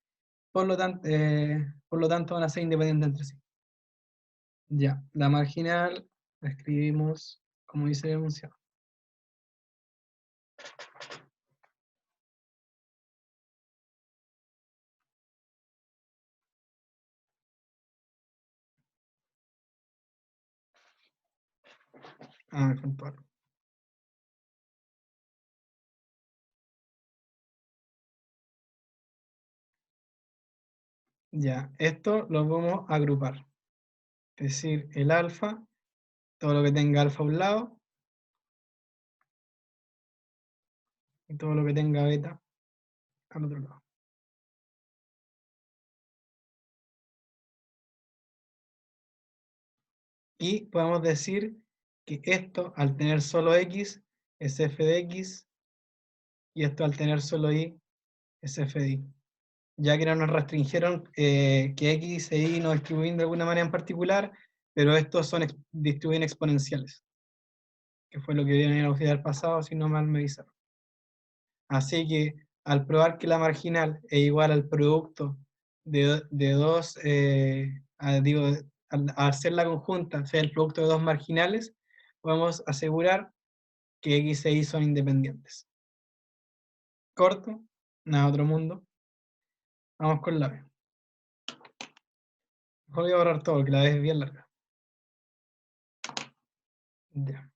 por lo tanto van a ser independientes entre sí. Ya, la marginal la escribimos como dice el enunciado. Ah, me faltó algo. Ya, esto lo vamos a agrupar. Es decir, el alfa, todo lo que tenga alfa a un lado, y todo lo que tenga beta al otro lado. Y podemos decir que esto, al tener solo x, es f de x, y esto al tener solo y, es f de y. Ya que no nos restringieron que x e y no distribuyen de alguna manera en particular, pero estos son distribuyen exponenciales, que fue lo que vieron en el auxiliar pasado, si no mal me dijeron. Así que al probar que la marginal es igual al producto de dos, digo, al hacer la conjunta, sea el producto de dos marginales, podemos asegurar que x e y son independientes. Corto, nada otro mundo. Vamos con la B. Voy a borrar todo, que la B es bien larga. Ya.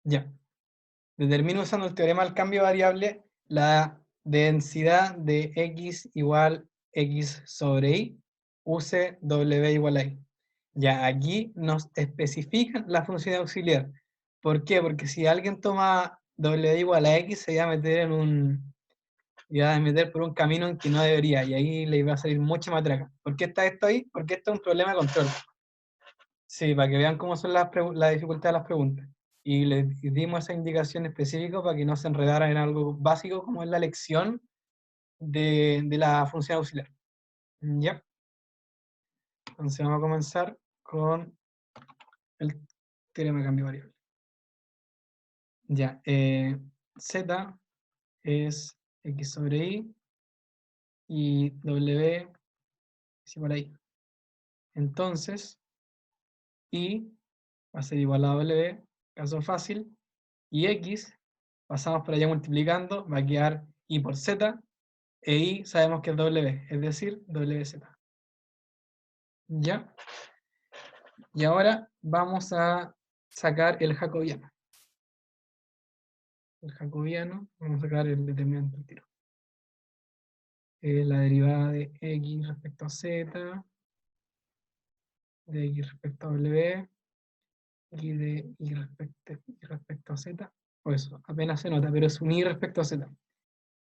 Ya. Determino usando el teorema del cambio de variable la densidad de x igual x sobre y, use w igual a y. Ya, aquí nos especifican la función auxiliar. ¿Por qué? Porque si alguien toma w igual a x, se va a meter iba a meter por un camino en que no debería, y ahí le iba a salir mucha matraca. ¿Por qué está esto ahí? Porque esto es un problema de control. Sí, para que vean cómo son la dificultad de las preguntas. Y les dimos esa indicación específica para que no se enredaran en algo básico como es la elección de la función auxiliar. Ya. Entonces vamos a comenzar con el teorema de cambio de variable. Ya. Z es x sobre y w es igual a y. Entonces, y va a ser igual a w, caso fácil, y x, pasamos por allá multiplicando, va a quedar y por z, e y sabemos que es w, es decir, wz. ¿Ya? Y ahora vamos a sacar el jacobiano. El jacobiano, vamos a sacar el determinante del tiro. La derivada de x respecto a z, de x respecto a w, y de y respecto a z, o eso, apenas se nota, pero es un y respecto a z,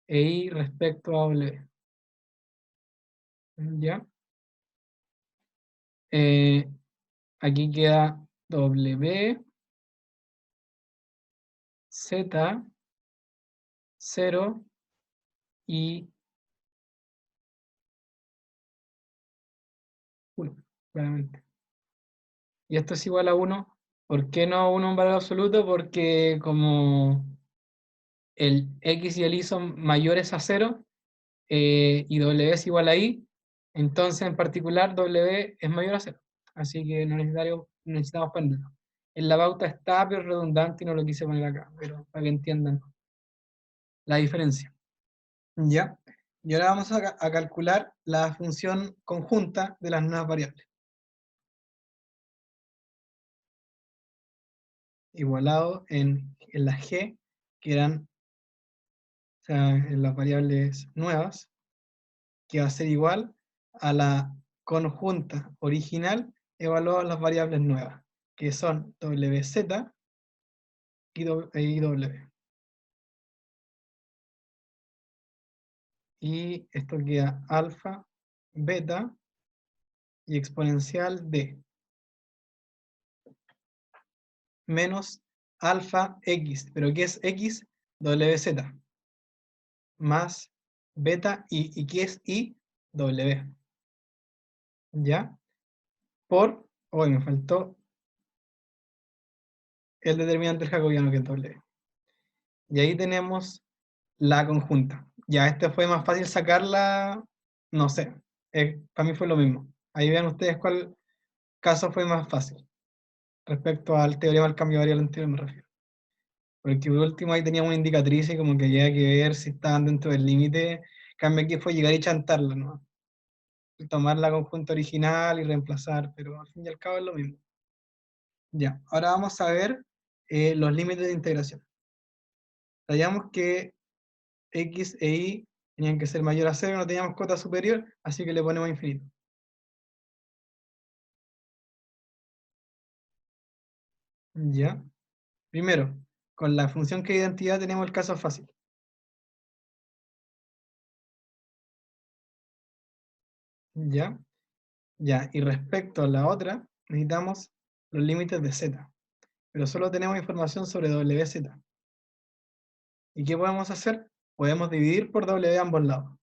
e y respecto a w. ¿Ya? Aquí queda w, z, 0 y 1, claramente. Y esto es igual a 1. ¿Por qué no 1 en valor absoluto? Porque como el x y el y son mayores a 0, y w es igual a y, entonces en particular w es mayor a 0. Así que no necesitamos ponerlo. En la pauta está, pero es redundante y no lo quise poner acá, pero para que entiendan la diferencia. ¿Ya? Y ahora vamos a calcular la función conjunta de las nuevas variables. Igualado en las g, que eran, o sea, en las variables nuevas, que va a ser igual a la conjunta original evaluada en las variables nuevas, que son wz y w. Y esto queda alfa, beta y exponencial de menos alfa x, pero ¿qué es x? Wz, más beta y ¿qué es y? W. ¿Ya? Por, hoy me faltó el determinante del jacobiano, que es W. Y ahí tenemos la conjunta. Ya, este fue más fácil sacarla, no sé, para mí fue lo mismo. Ahí vean ustedes cuál caso fue más fácil, respecto al teorema del cambio de variable anterior me refiero. Porque por último ahí teníamos una indicatriz y como que había que ver si estaban dentro del límite. Cambio aquí fue llegar y chantarlo, ¿no? Tomar la conjunta original y reemplazar, pero al fin y al cabo es lo mismo. Ya, ahora vamos a ver los límites de integración. Sabíamos que x e y tenían que ser mayor a 0, no teníamos cota superior, así que le ponemos infinito. Ya. Primero, con la función que identidad tenemos el caso fácil. ¿Ya? Ya, y respecto a la otra, necesitamos los límites de z, pero solo tenemos información sobre wz. ¿Y qué podemos hacer? Podemos dividir por w ambos lados.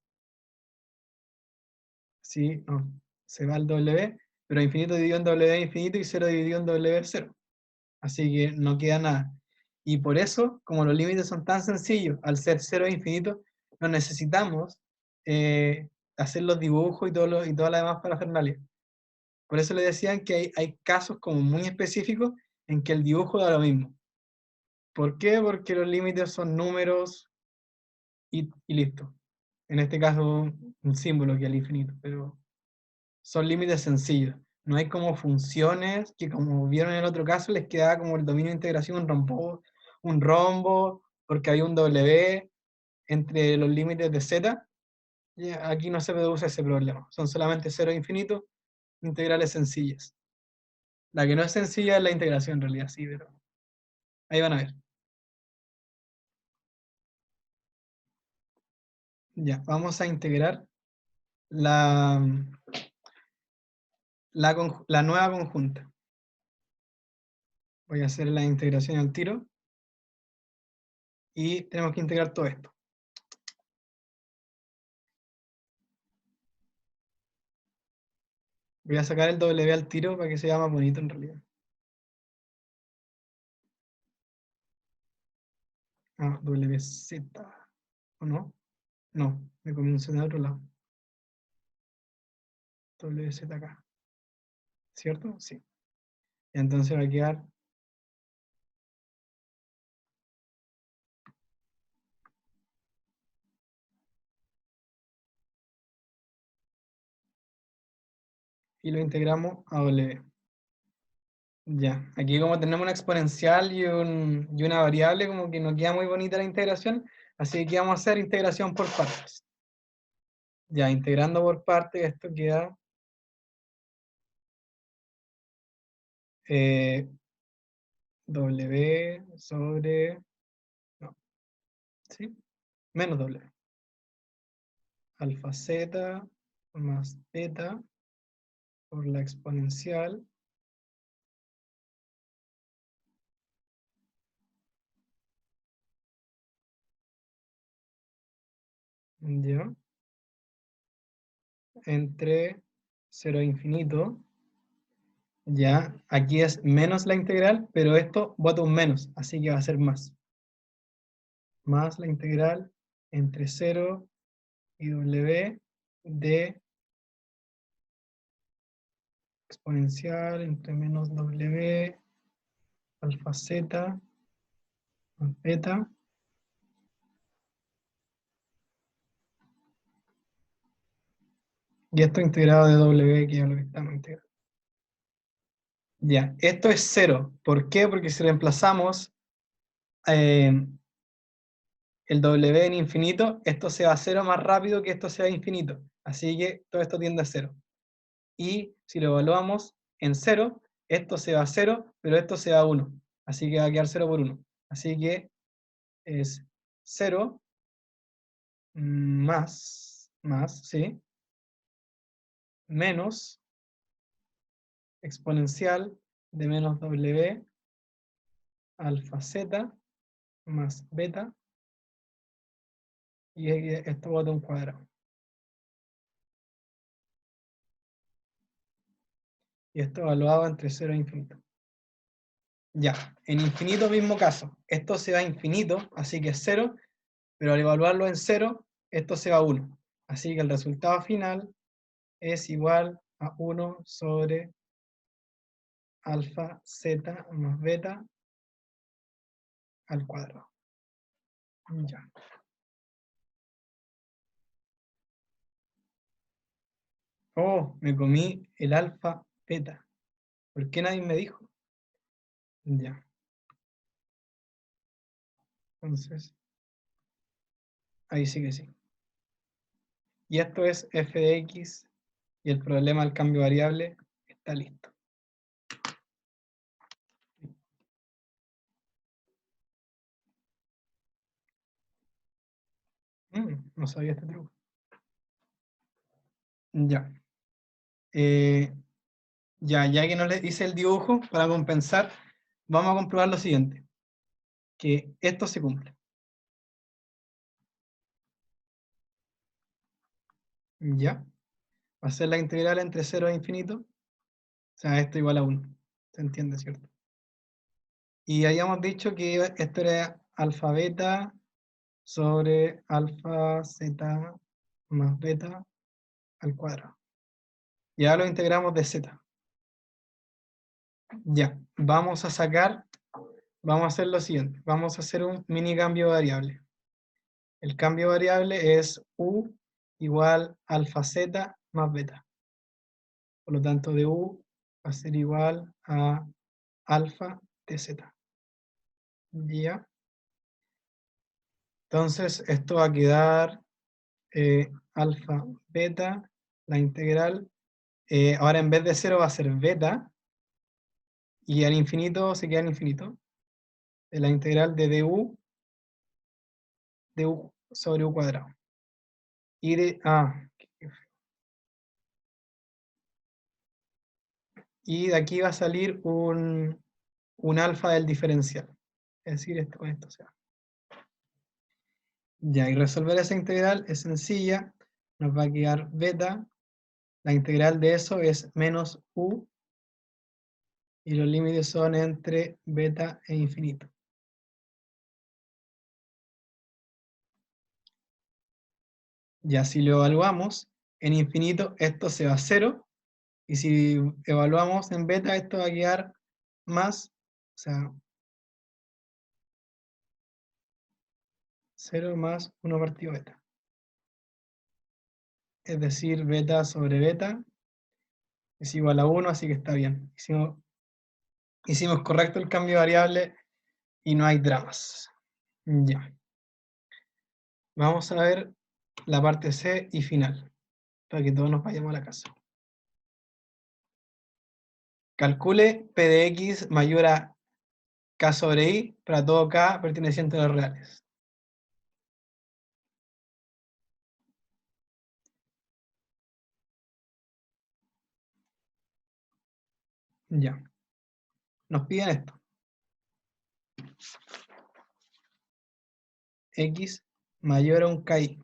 Sí, no, se va el w, pero infinito dividido en w infinito y 0 dividido en w 0. Así que no queda nada. Y por eso, como los límites son tan sencillos, al ser 0 e infinito, no necesitamos hacer los dibujos y toda la demás parafernalia. Por eso le decían que hay casos como muy específicos en que el dibujo da lo mismo. ¿Por qué? Porque los límites son números y listo. En este caso, un símbolo que es el infinito, pero son límites sencillos. No hay como funciones que, como vieron en el otro caso, les quedaba como el dominio de integración un rombo, porque hay un W entre los límites de Z. Y aquí no se produce ese problema. Son solamente cero e infinito, integrales sencillas. La que no es sencilla es la integración en realidad, sí, pero ahí van a ver. Ya, vamos a integrar la, la nueva conjunta. Voy a hacer la integración al tiro. Y tenemos que integrar todo esto. Voy a sacar el W al tiro para que se vea más bonito en realidad. Ah, WZ. ¿O no? No, me comienzo de otro lado. WZ acá. ¿Cierto? Sí. Entonces va a quedar y lo integramos a W. Ya, aquí como tenemos una exponencial y una variable, como que no queda muy bonita la integración, así que vamos a hacer integración por partes. Ya, integrando por partes, esto queda W sobre, no, ¿sí? Menos W. Alfa z más beta por la exponencial, ¿ya? Entre 0 e infinito, ya, aquí es menos la integral, pero esto bota un menos, así que va a ser más. Más la integral entre 0 y w de exponencial entre menos w alfa z más beta. Y esto integrado de w, que es lo que estamos integrando. Ya, esto es 0. ¿Por qué? Porque si reemplazamos eh, el W en infinito, esto se va a cero más rápido que esto sea infinito. Así que todo esto tiende a cero. Y si lo evaluamos en cero, esto se va a cero, pero esto se va a 1. Así que va a quedar 0 por 1. Así que es 0 más, ¿sí? Menos exponencial de menos W alfa z más beta. Y esto bota un cuadrado. Y esto evaluado entre 0 e infinito. Ya, en infinito mismo caso. Esto se va a infinito, así que es 0, pero al evaluarlo en 0, esto se va a 1. Así que el resultado final es igual a 1 sobre alfa z más beta al cuadrado. Ya. Oh, me comí el alfa beta. ¿Por qué nadie me dijo? Ya. Entonces, ahí sí que sí. Y esto es f de x y el problema del cambio variable está listo. No sabía este truco. Ya. Ya que no les hice el dibujo, para compensar, vamos a comprobar lo siguiente, que esto se cumple. Ya, va a ser la integral entre 0 e infinito, o sea, esto igual a 1, ¿se entiende, cierto? Y habíamos dicho que esto era alfa beta sobre alfa z más beta al cuadrado. Y ahora lo integramos de z. Ya, vamos a hacer lo siguiente, vamos a hacer un mini cambio de variable. El cambio de variable es u igual alfa z más beta. Por lo tanto, de u va a ser igual a alfa de z. Ya. Entonces, esto va a quedar alfa beta, la integral. Ahora en vez de 0 va a ser beta, y al infinito se queda en infinito. La integral de du sobre u cuadrado. Y de aquí va a salir un alfa del diferencial. Es decir, esto con esto se va. Ya, y resolver esa integral es sencilla. Nos va a quedar beta. La integral de eso es menos u. Y los límites son entre beta e infinito. Ya si lo evaluamos en infinito, esto se va a 0. Y si evaluamos en beta, esto va a quedar más, o sea, 0 más 1 partido beta. Es decir, beta sobre beta es igual a 1, así que está bien. Hicimos correcto el cambio de variable y no hay dramas. Ya. Vamos a ver la parte C y final, para que todos nos vayamos a la casa. Calcule P de X mayor a K sobre I para todo K perteneciente a los reales. Ya. Nos piden esto. X mayor a un KI.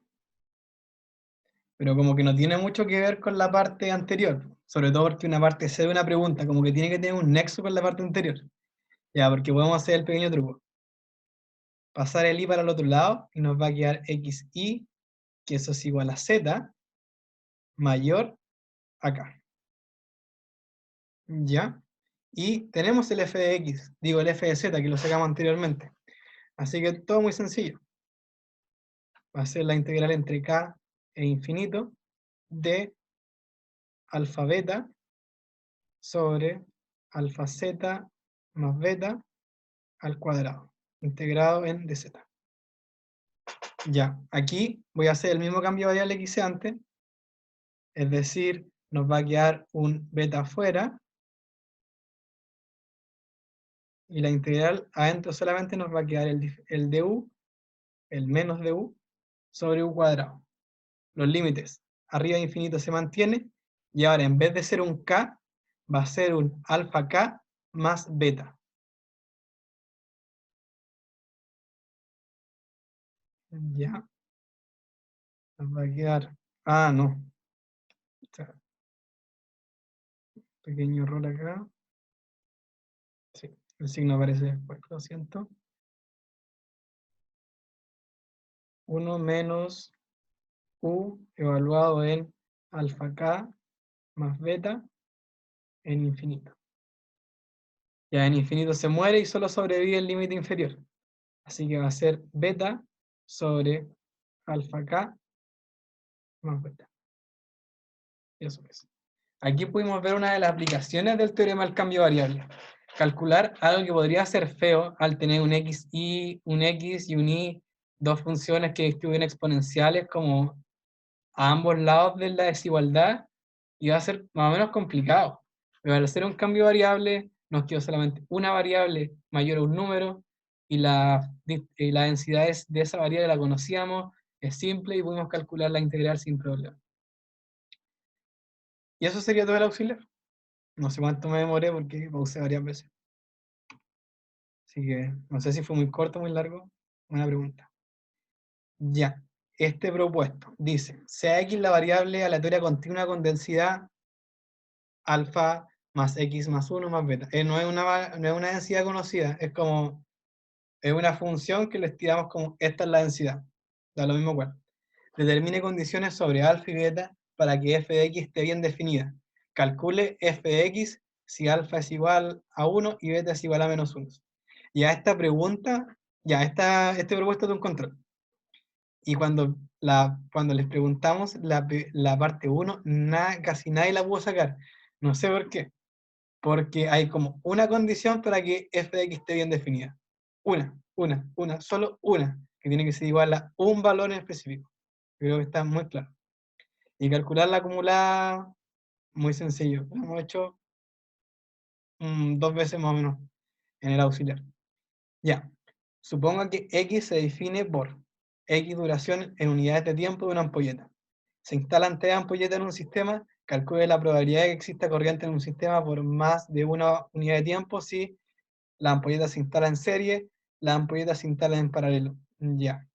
Pero como que no tiene mucho que ver con la parte anterior. Sobre todo porque una parte C de una pregunta, como que tiene que tener un nexo con la parte anterior. Ya, porque podemos hacer el pequeño truco. Pasar el I para el otro lado y nos va a quedar XI, que eso es igual a Z, mayor a K. ¿Ya? Y tenemos el f de x, digo el f de z, que lo sacamos anteriormente. Así que todo muy sencillo. Va a ser la integral entre k e infinito de alfa beta sobre alfa z más beta al cuadrado, integrado en dz. Ya, aquí voy a hacer el mismo cambio de variable que hice antes, es decir, nos va a quedar un beta afuera, y la integral adentro solamente nos va a quedar el du, el menos du, sobre u cuadrado. Los límites arriba de infinito se mantiene, y ahora en vez de ser un k, va a ser un alfa k más beta. Ya, nos va a quedar, no, o sea, pequeño error acá, sí, el signo aparece después, lo siento. 1 menos u evaluado en alfa k más beta en infinito. Ya en infinito se muere y solo sobrevive el límite inferior. Así que va a ser beta sobre alfa k más beta. Eso es. Aquí pudimos ver una de las aplicaciones del teorema del cambio de variable. Calcular algo que podría ser feo al tener un x y un y, dos funciones que distribuyen exponenciales como a ambos lados de la desigualdad, y va a ser más o menos complicado. Pero al hacer un cambio de variable, nos quedó solamente una variable mayor a un número, y la densidad de esa variable la conocíamos, es simple y pudimos calcular la integral sin problema. Y eso sería todo el auxiliar. No sé cuánto me demoré porque pausé varias veces. Así que no sé si fue muy corto o muy largo. Buena pregunta. Ya. Este propuesto dice, sea X la variable aleatoria continua con densidad alfa más X más 1 más beta. No es una densidad conocida, es como, es una función que le estiramos como, esta es la densidad. Da lo mismo cual. Determine condiciones sobre alfa y beta para que f de x esté bien definida. Calcule f de x si alfa es igual a 1 y beta es igual a menos 1. Ya esta pregunta, este propuesto de un control. Y cuando les preguntamos la parte 1, casi nadie la pudo sacar. No sé por qué. Porque hay como una condición para que f de x esté bien definida. Solo una, que tiene que ser igual a un valor en específico. Creo que está muy claro. Y calcular la acumulada, muy sencillo. Lo hemos hecho 2 veces más o menos en el auxiliar. Ya. Suponga que X se define por X duración en unidades de tiempo de una ampolleta. Se instalan 3 ampolletas en un sistema, calcule la probabilidad de que exista corriente en un sistema por más de una unidad de tiempo si la ampolleta se instala en serie, la ampolleta se instala en paralelo. Ya.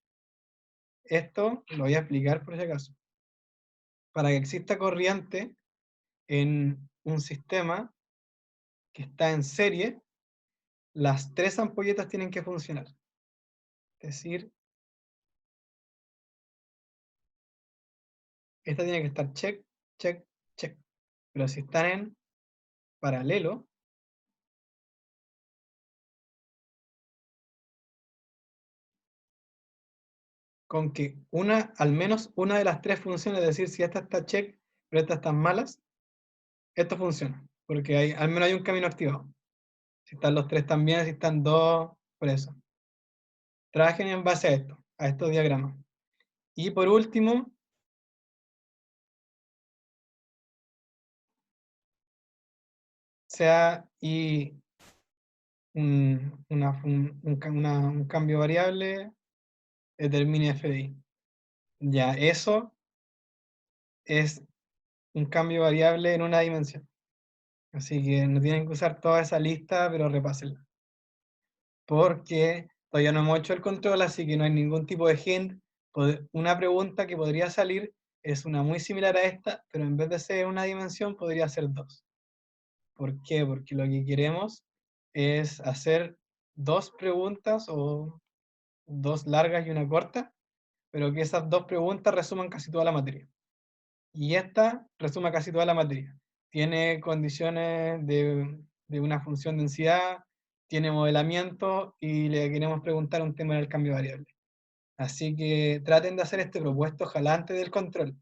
Esto lo voy a explicar por si acaso. Para que exista corriente en un sistema que está en serie, las 3 ampolletas tienen que funcionar. Es decir, esta tiene que estar check, check, check. Pero si están en paralelo, con que al menos una de las 3 funcione, es decir, si esta está check, pero estas están malas, esto funciona. Porque al menos hay un camino activado. Si están los 3 también, si están 2, por eso. Trabajen en base a esto, a estos diagramas. Y por último, sea y un cambio variable determine f de y. Ya, eso es un cambio variable en una dimensión. Así que no tienen que usar toda esa lista, pero repásenla. Porque todavía no hemos hecho el control, así que no hay ningún tipo de hint. Una pregunta que podría salir es una muy similar a esta, pero en vez de ser una dimensión, podría ser 2. ¿Por qué? Porque lo que queremos es hacer 2 preguntas o 2 largas y una corta, pero que esas 2 preguntas resuman casi toda la materia. Y esta resuma casi toda la materia. Tiene condiciones de una función densidad, tiene modelamiento y le queremos preguntar un tema del cambio variable. Así que traten de hacer este propuesto, ojalá antes del control.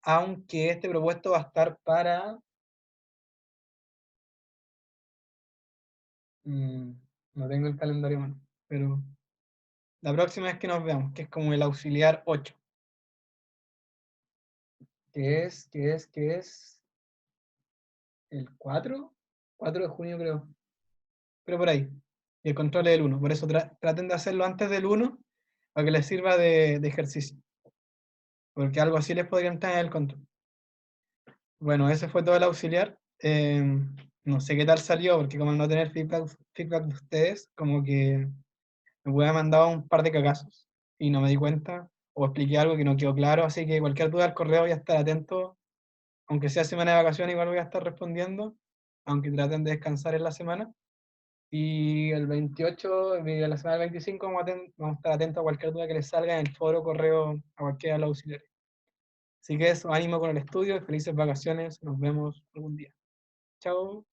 Aunque este propuesto va a estar para... no tengo el calendario, mano, pero la próxima vez que nos veamos, que es como el auxiliar 8. Que es el 4 de junio creo, pero por ahí. Y el control es el 1, por eso traten de hacerlo antes del 1 para que les sirva de ejercicio, porque algo así les podrían tener el control. Bueno, ese fue todo el auxiliar. No sé qué tal salió, porque como al no tener feedback de ustedes, como que me puede haber mandado un par de cagazos y no me di cuenta, o expliqué algo que no quedó claro, así que cualquier duda al correo voy a estar atento, aunque sea semana de vacaciones, igual voy a estar respondiendo, aunque traten de descansar en la semana. Y el 28, la semana del 25, vamos a estar atentos a cualquier duda que les salga en el foro, correo, a cualquiera de los auxiliares. Así que eso, ánimo con el estudio, felices vacaciones, nos vemos algún día. Chao.